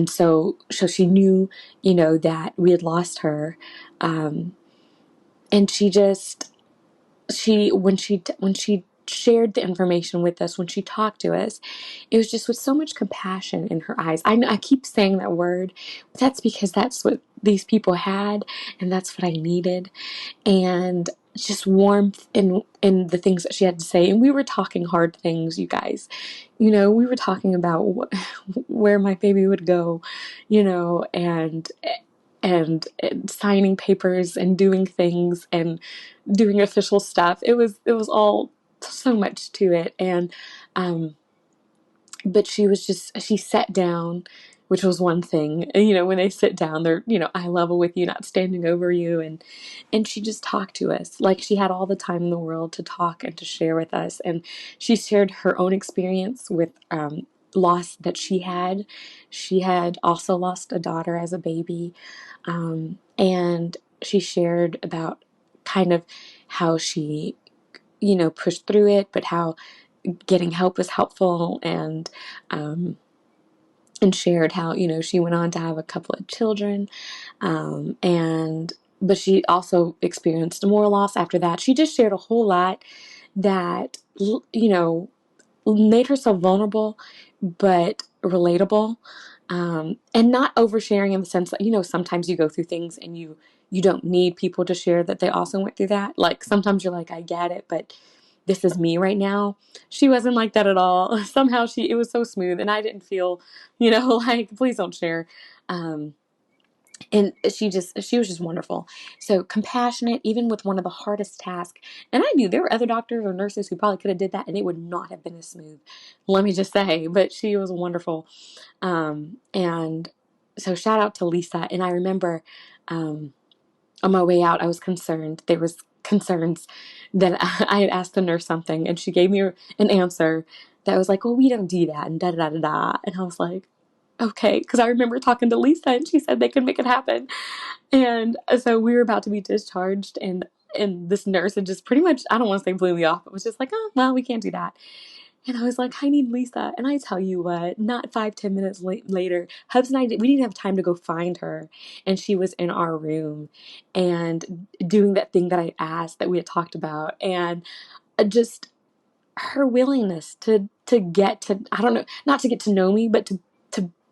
so she knew, that we had lost her. And when she shared the information with us, when she talked to us, it was just with so much compassion in her eyes. I keep saying that word, but that's because that's what these people had, and that's what I needed. And just warmth in the things that she had to say. And we were talking hard things, you guys. We were talking about where my baby would go, and signing papers and doing things and doing official stuff. It was all so much to it. And but she sat down, which was one thing. When they sit down, they're, eye level with you, not standing over you. And she just talked to us like she had all the time in the world to talk and to share with us. And she shared her own experience with loss that she had. She had also lost a daughter as a baby. And she shared about kind of how she, pushed through it, but how getting help was helpful, and shared how, she went on to have a couple of children, but she also experienced more loss after that. She just shared a whole lot that, made herself vulnerable, but relatable, and not oversharing in the sense that, sometimes you go through things and you don't need people to share that they also went through that. Like, sometimes you're like, I get it, but this is me right now. She wasn't like that at all. Somehow it was so smooth, and I didn't feel, like, please don't share. And she was just wonderful. So compassionate, even with one of the hardest tasks. And I knew there were other doctors or nurses who probably could have did that, and it would not have been as smooth. Let me just say, but she was wonderful. And so shout out to Lisa. And I remember, on my way out, I was concerned. There was concerns that I had asked the nurse something, and she gave me an answer that was like, well, we don't do that, and da da da da da. And I was like, okay, because I remember talking to Lisa, and she said they could make it happen. And so we were about to be discharged, and this nurse had just pretty much, I don't want to say blew me off, but was just like, oh, well, we can't do that. And I was like, I need Lisa. And I tell you what, not 5-10 minutes later, Hubs and we didn't have time to go find her. And she was in our room and doing that thing that I asked that we had talked about. And just her willingness to get to, I don't know, not to get to know me, but to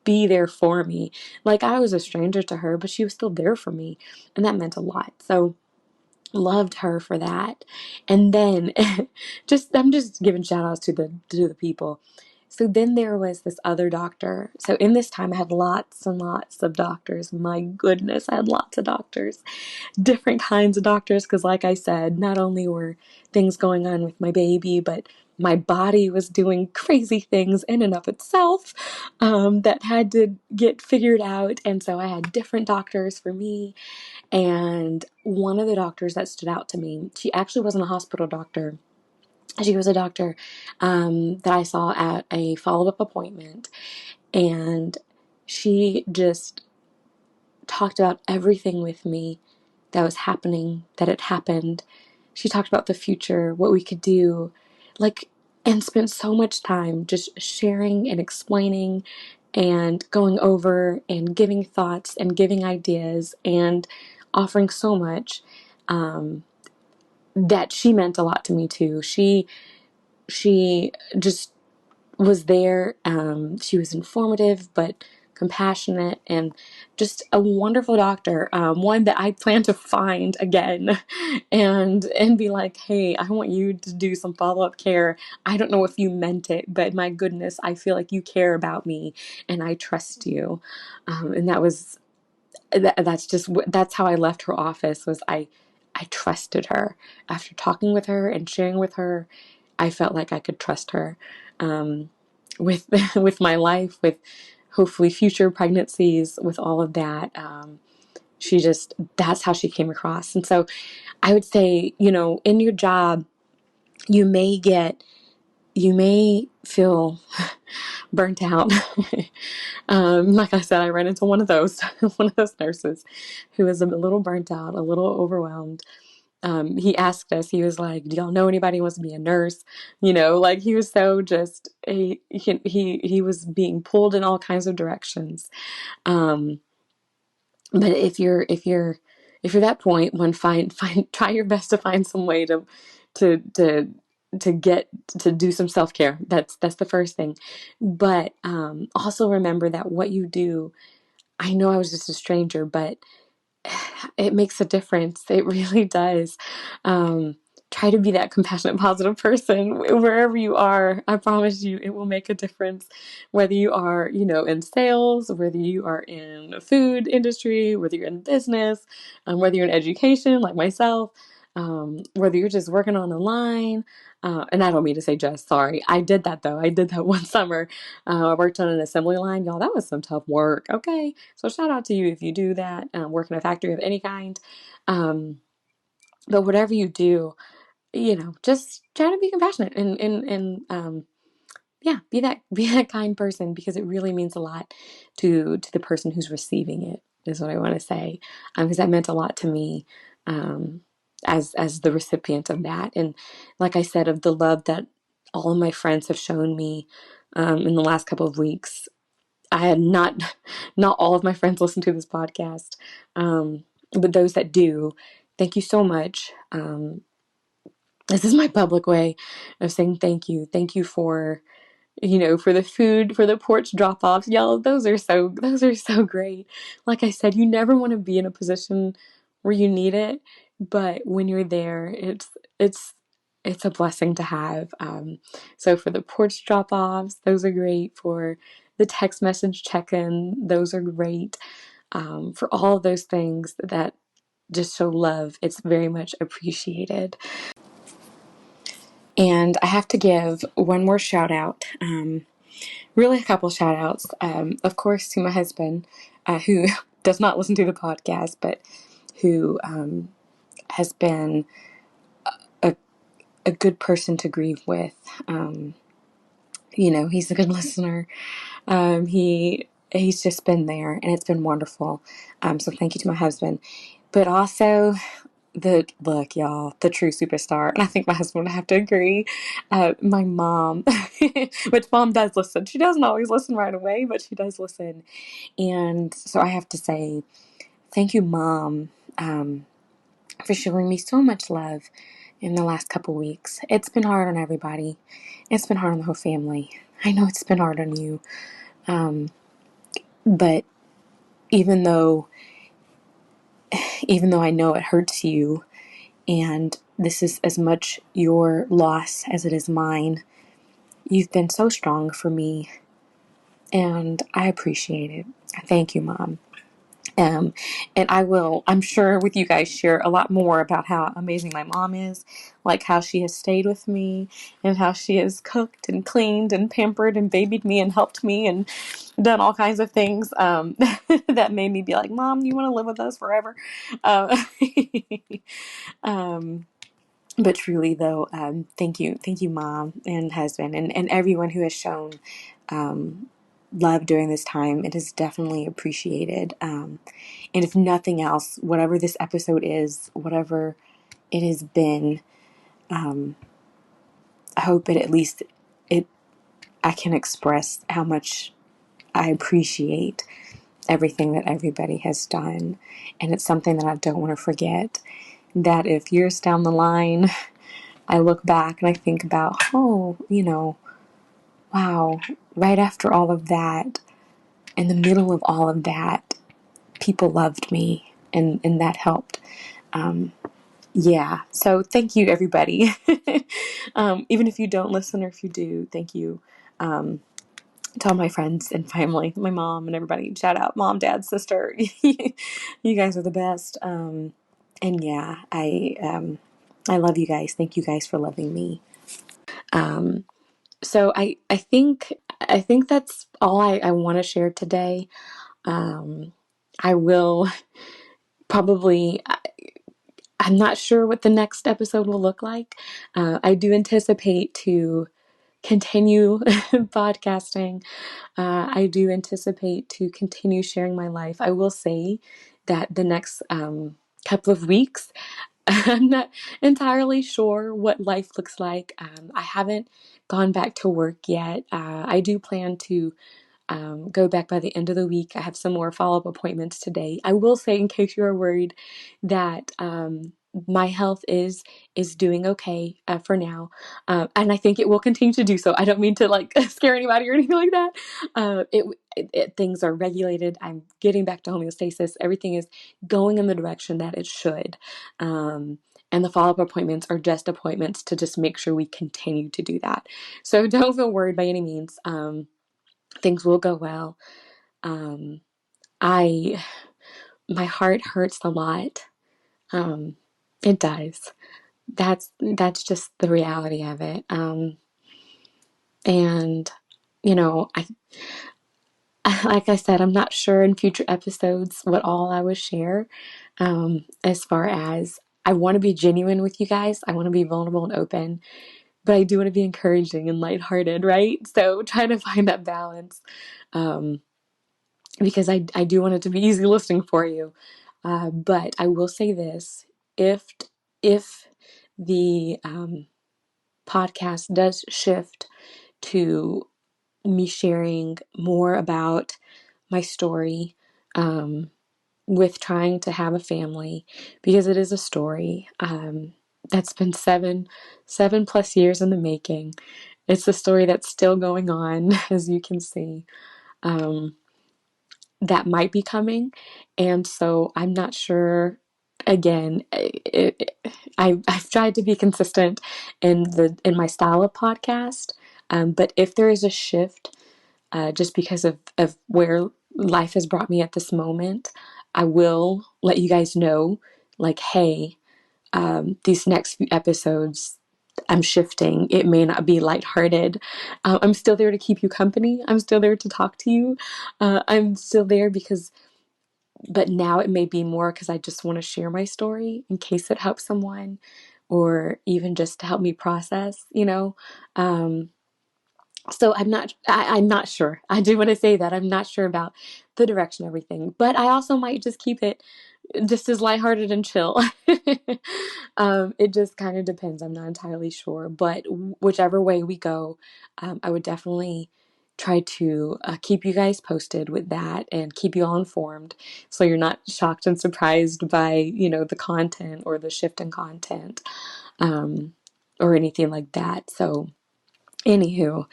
be there for me. Like, I was a stranger to her, but she was still there for me. And that meant a lot. So loved her for that. And then I'm just giving shout outs to the people. So then there was this other doctor. So in this time, I had lots and lots of doctors. My goodness, I had lots of doctors, different kinds of doctors. Because, like I said, not only were things going on with my baby, but my body was doing crazy things in and of itself that had to get figured out. And so I had different doctors for me. And one of the doctors that stood out to me, she actually wasn't a hospital doctor. She was a doctor that I saw at a follow-up appointment, and she just talked about everything with me that was happening, that had happened. She talked about the future, what we could do, like, and spent so much time just sharing and explaining and going over and giving thoughts and giving ideas and offering so much that she meant a lot to me too. She just was there. She was informative, but compassionate, and just a wonderful doctor. One that I plan to find again, and be like, hey, I want you to do some follow up care. I don't know if you meant it, but my goodness, I feel like you care about me, and I trust you. And that's how I left her office. Was I trusted her after talking with her and sharing with her. I felt like I could trust her with with my life, with hopefully future pregnancies, with all of that. That's how she came across. And so I would say, in your job, you may feel burnt out. Like I said, I ran into one of those nurses who was a little burnt out, a little overwhelmed. He asked us, he was like, do y'all know anybody who wants to be a nurse? Like he was so just, he was being pulled in all kinds of directions. Um, but if you're that point, try your best to find some way to, to, to get to do some self-care. That's the first thing. But, also remember that what you do, I know I was just a stranger, but it makes a difference. It really does. Try to be that compassionate, positive person wherever you are. I promise you, it will make a difference. Whether you are, in sales, whether you are in the food industry, whether you're in business, whether you're in education, like myself, whether you're just working on the line. And I don't mean to say just, sorry. I did that though. I did that one summer. I worked on an assembly line. Y'all, that was some tough work. Okay. So shout out to you if you do that, work in a factory of any kind. But whatever you do, just try to be compassionate and yeah, be that kind person, because it really means a lot to the person who's receiving it, is what I want to say. Because that meant a lot to me, um, as the recipient of that. And like I said, of the love that all of my friends have shown me, in the last couple of weeks. I had not all of my friends listen to this podcast, but those that do, thank you so much. This is my public way of saying thank you. Thank you for, for the food, for the porch drop-offs. Y'all, those are so great. Like I said, you never want to be in a position where you need it, but when you're there, it's it's a blessing to have. So for the porch drop-offs, those are great. For the text message check-in, those are great. For all of those things that just show love, it's very much appreciated. And I have to give one more shout out, really a couple shout outs. Of course, to my husband, who does not listen to the podcast, but who has been a, a good person to grieve with. He's a good listener. He's just been there, and it's been wonderful. So thank you to my husband. But also, y'all, the true superstar, and I think my husband would have to agree, my mom, which mom does listen. She doesn't always listen right away, but she does listen. And so I have to say, thank you, Mom, for showing me so much love in the last couple weeks. It's been hard on everybody. It's been hard on the whole family. I know it's been hard on you. But even though I know it hurts you, and this is as much your loss as it is mine, You've been so strong for me, and I appreciate it. Thank you, Mom. Um, and I'm sure with you guys, share a lot more about how amazing my mom is, like how she has stayed with me and how she has cooked and cleaned and pampered and babied me and helped me and done all kinds of things that made me be like, Mom, you want to live with us forever? Uh, um, but truly, though, thank you, Mom and husband, and everyone who has shown um, love during this time. It is definitely appreciated. And if nothing else, whatever this episode is, whatever it has been, I hope it at least it I can express how much I appreciate everything that everybody has done, and it's something that I don't want to forget. That if years down the line, I look back and I think about, oh, wow, right after all of that, in the middle of all of that, people loved me, and that helped. Yeah, so thank you, everybody. Even if you don't listen or if you do, thank you to all my friends and family, my mom and everybody. Shout out, mom, dad, sister. You guys are the best. And yeah, I love you guys. Thank you guys for loving me. So I think that's all I want to share today. I will probably. I'm not sure what the next episode will look like. I do anticipate to continue podcasting. I do anticipate to continue sharing my life. I will say that the next couple of weeks, I'm not entirely sure what life looks like. I haven't gone back to work yet. I do plan to go back by the end of the week. I have some more follow-up appointments today. I will say, in case you are worried, that my health is doing okay for now, and I think it will continue to do so. I don't mean to like scare anybody or anything like that. Things are regulated. I'm getting back to homeostasis. Everything is going in the direction that it should. And the follow-up appointments are just appointments to just make sure we continue to do that. So don't feel worried by any means. Things will go well. Um, I My heart hurts a lot. Um, it does. That's just the reality of it. And I like I said, I'm not sure in future episodes what all I will share. As far as I want to be genuine with you guys, I want to be vulnerable and open, but I do want to be encouraging and lighthearted, right? So trying to find that balance. Because I do want it to be easy listening for you. But I will say this, if if the podcast does shift to me sharing more about my story with trying to have a family, because it is a story that's been seven plus years in the making. It's a story that's still going on, as you can see. That might be coming. And so I'm not sure. Again, I've tried to be consistent in my style of podcast, but if there is a shift, just because of where life has brought me at this moment, I will let you guys know, like, hey, these next few episodes, I'm shifting. It may not be lighthearted. I'm still there to keep you company. I'm still there to talk to you. I'm still there but now it may be more because I just want to share my story in case it helps someone, or even just to help me process. Um, so I'm not sure. I do want to say that I'm not sure about the direction of everything, but I also might just keep it just as lighthearted and chill. It just kind of depends. I'm not entirely sure, but whichever way we go, I would definitely try to keep you guys posted with that and keep you all informed, so you're not shocked and surprised by the content or the shift in content, or anything like that. So, anywho,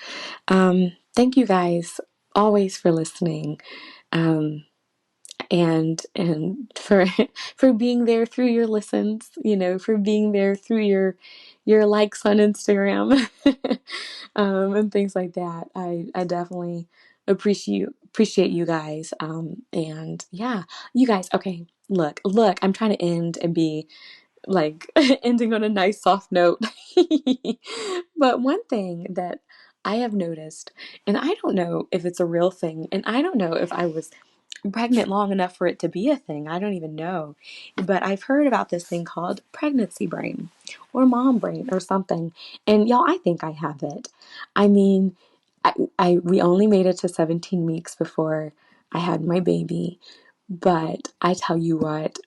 thank you guys always for listening. Um, and for for being there through your listens, for being there through your likes on Instagram, and things like that. I definitely appreciate you guys. And yeah, you guys. Okay, look. I'm trying to end and be like ending on a nice soft note. But one thing that I have noticed, and I don't know if it's a real thing, and I don't know if I was pregnant long enough for it to be a thing. I don't even know. But I've heard about this thing called pregnancy brain or mom brain or something. And y'all, I think I have it. I mean, we only made it to 17 weeks before I had my baby. But I tell you what,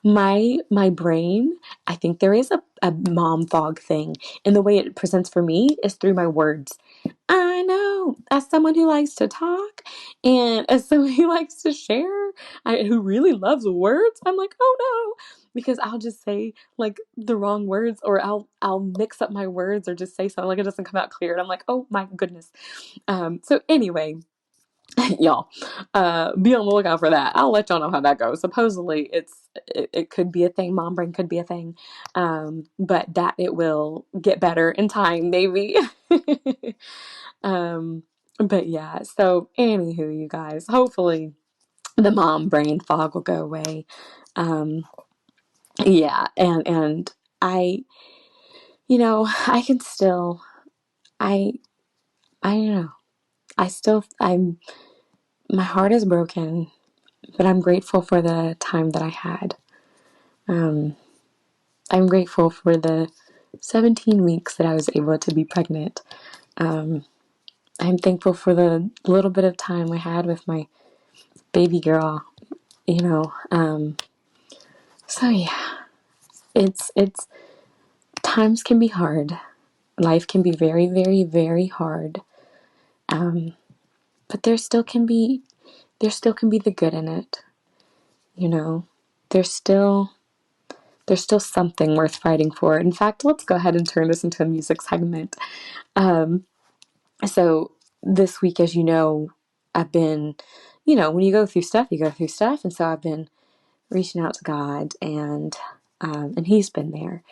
my brain, I think there is a mom fog thing. And the way it presents for me is through my words. I know, as someone who likes to talk and as someone who likes to share, who really loves words, I'm like, oh no, because I'll just say like the wrong words, or I'll mix up my words, or just say something like it doesn't come out clear, and I'm like, oh my goodness. So anyway, y'all, be on the lookout for that. I'll let y'all know how that goes. Supposedly, it could be a thing. Mom brain could be a thing, but that it will get better in time, maybe. But yeah. So, anywho, you guys, hopefully the mom brain fog will go away. Um, yeah, and I, I can still, I, I don't know. My heart is broken, but I'm grateful for the time that I had. Um, I'm grateful for the 17 weeks that I was able to be pregnant. Um, I'm thankful for the little bit of time I had with my baby girl, you know. So yeah, it's times can be hard. Life can be very, very, very hard. Um, but there still can be the good in it, you know. There's still there's still something worth fighting for. In fact, let's go ahead and turn this into a music segment. Um, so this week, as you know, I've been, when you go through stuff, you go through stuff, and so I've been reaching out to God, and He's been there.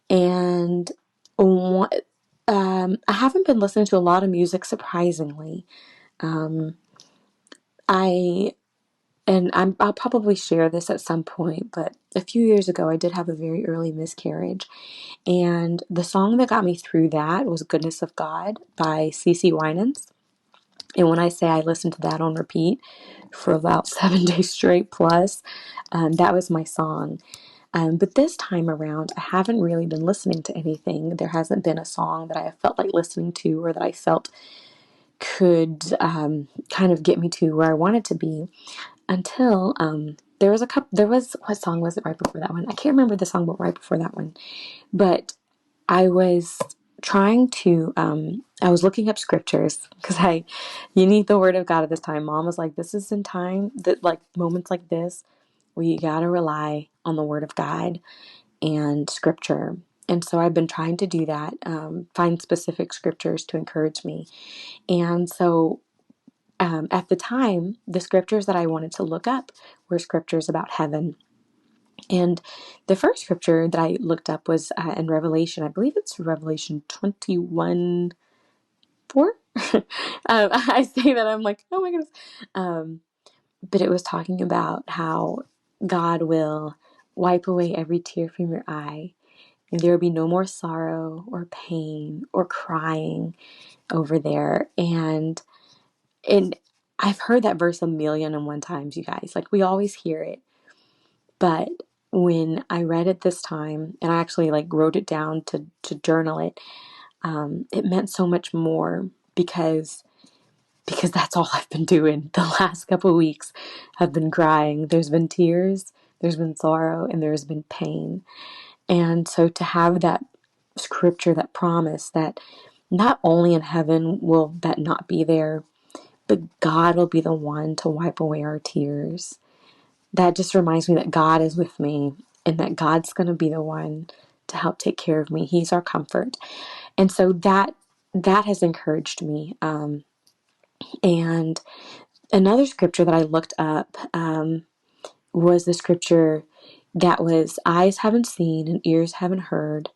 And what, I haven't been listening to a lot of music, surprisingly. Um, I I'll probably share this at some point, but a few years ago, I did have a very early miscarriage, and the song that got me through that was "Goodness of God" by CeCe Winans. And when I say I listened to that on repeat for about 7 days straight plus, that was my song. But this time around, I haven't really been listening to anything. There hasn't been a song that I have felt like listening to, or that I felt could kind of get me to where I wanted to be, until there was a couple. There was, what song was it right before that one? I can't remember the song, but right before that one. But I was I was looking up scriptures, because you need the word of God at this time. Mom was like, this is in time that, like, moments like this where you got to rely on the word of God and scripture. And so I've been trying to do that, find specific scriptures to encourage me. And so at the time, the scriptures that I wanted to look up were scriptures about heaven. And the first scripture that I looked up was in Revelation. I believe it's Revelation 21:4. I say that, I'm like, oh my goodness. But it was talking about how God will wipe away every tear from your eye, and there will be no more sorrow or pain or crying over there. And I've heard that verse 1,000,001 times, you guys. Like, we always hear it. But when I read it this time, and I actually like wrote it down to journal it, it meant so much more, because that's all I've been doing the last couple of weeks. I've been crying. There's been tears, there's been sorrow, and there's been pain. And so to have that scripture, that promise that not only in heaven will that not be there, but God will be the one to wipe away our tears. That just reminds me that God is with me, and that God's going to be the one to help take care of me. He's our comfort. And so that has encouraged me. And Another scripture that I looked up was the scripture that was, eyes haven't seen and ears haven't heard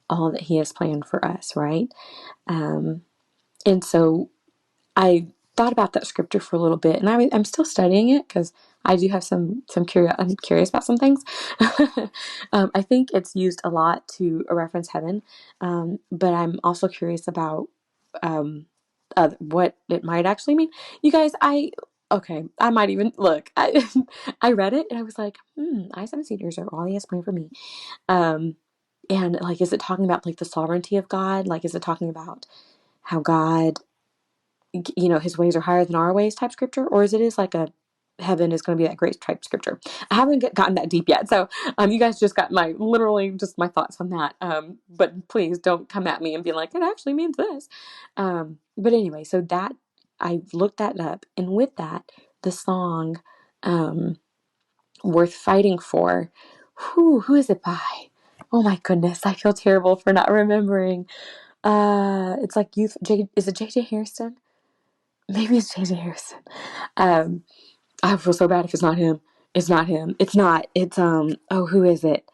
all that he has planned for us, right? And so I thought about that scripture for a little bit, and I'm still studying it because I do have some curious. I'm curious about some things. I think it's used a lot to reference heaven, but I'm also curious about what it might actually mean. You guys, I might even look. I read it and I was like, eyes haven't seen, ears are all he has planned for me. Um, and like, is it talking about like the sovereignty of God? Like, is it talking about how God, his ways are higher than our ways type scripture, or is like a heaven is going to be that great type scripture? I haven't gotten that deep yet, so you guys just got literally just my thoughts on that. But please don't come at me and be like, it actually means this. But anyway, so that I looked that up, and with that, the song "Worth Fighting For," who is it by? Oh my goodness, I feel terrible for not remembering. It's like youth. Is it J.J. Harrison? Maybe it's J.J. Harrison. Um, I feel so bad if it's not him. It's not him. It's not. It's oh, who is it?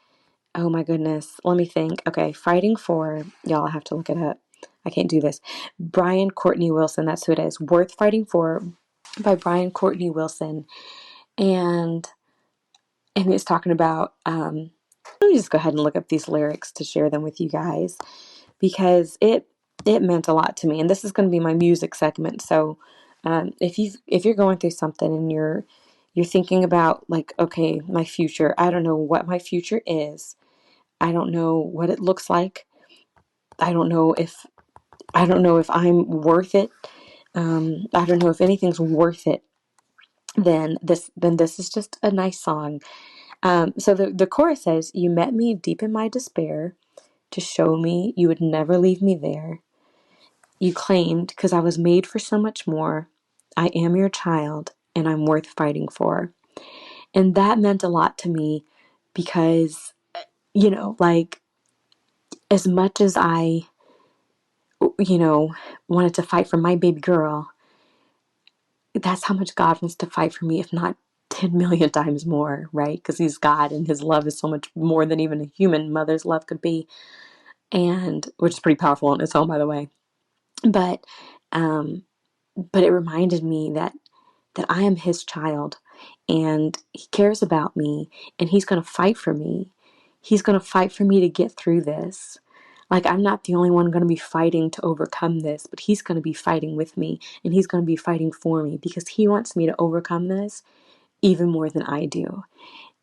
Oh my goodness. Let me think. Okay, Fighting For, y'all have to look it up. I can't do this. Brian Courtney Wilson, that's who it is. Worth Fighting For by Brian Courtney Wilson. And it's talking about let me just go ahead and look up these lyrics to share them with you guys because it meant a lot to me. And this is going to be my music segment. So if you're going through something and you're thinking about like, okay, my future, I don't know what my future is. I don't know what it looks like. I don't know if I'm worth it. I don't know if anything's worth it. Then this is just a nice song. So the chorus says, "You met me deep in my despair to show me you would never leave me there. You claimed, because I was made for so much more. I am your child, and I'm worth fighting for." And that meant a lot to me because, like, as much as I, wanted to fight for my baby girl, that's how much God wants to fight for me, if not 10 million times more, right? Because he's God and his love is so much more than even a human mother's love could be. And which is pretty powerful on its own, by the way. But, but it reminded me that I am his child and he cares about me and he's going to fight for me. He's going to fight for me to get through this. Like, I'm not the only one going to be fighting to overcome this, but he's going to be fighting with me and he's going to be fighting for me because he wants me to overcome this even more than I do.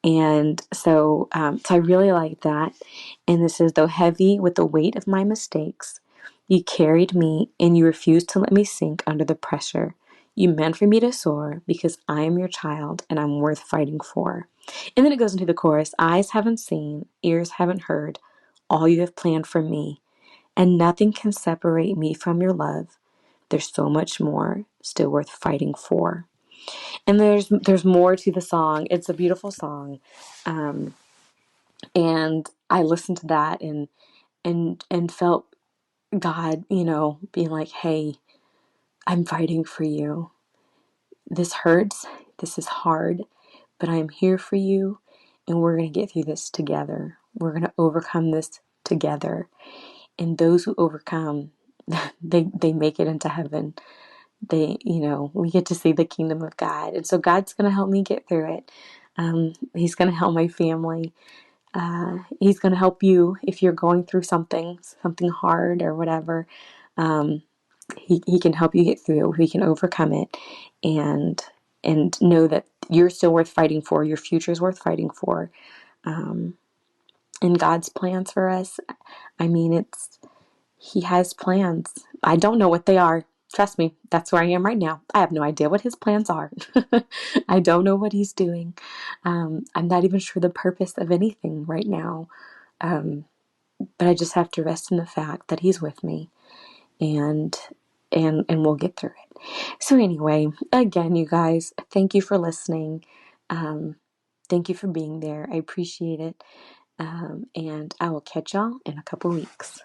And so I really like that. And this is, though heavy with the weight of my mistakes, you carried me and you refused to let me sink under the pressure. You meant for me to soar because I am your child and I'm worth fighting for. And then it goes into the chorus, eyes haven't seen, ears haven't heard, all you have planned for me. And nothing can separate me from your love. There's so much more still worth fighting for. And there's more to the song. It's a beautiful song. Um, and I listened to that and felt God, being like, "Hey, I'm fighting for you. This hurts. This is hard, but I am here for you, and we're going to get through this together. We're going to overcome this together. And those who overcome, they make it into heaven. We get to see the kingdom of God. And so God's going to help me get through it. He's going to help my family. He's going to help you if you're going through something hard or whatever. He can help you get through it. He can overcome it, and know that you're still worth fighting for. Your future is worth fighting for. And God's plans for us. I mean, He has plans. I don't know what they are. Trust me, that's where I am right now. I have no idea what his plans are. I don't know what he's doing. I'm not even sure the purpose of anything right now. But I just have to rest in the fact that he's with me, and we'll get through it. So anyway, again, you guys, thank you for listening. Thank you for being there. I appreciate it. And I will catch y'all in a couple weeks.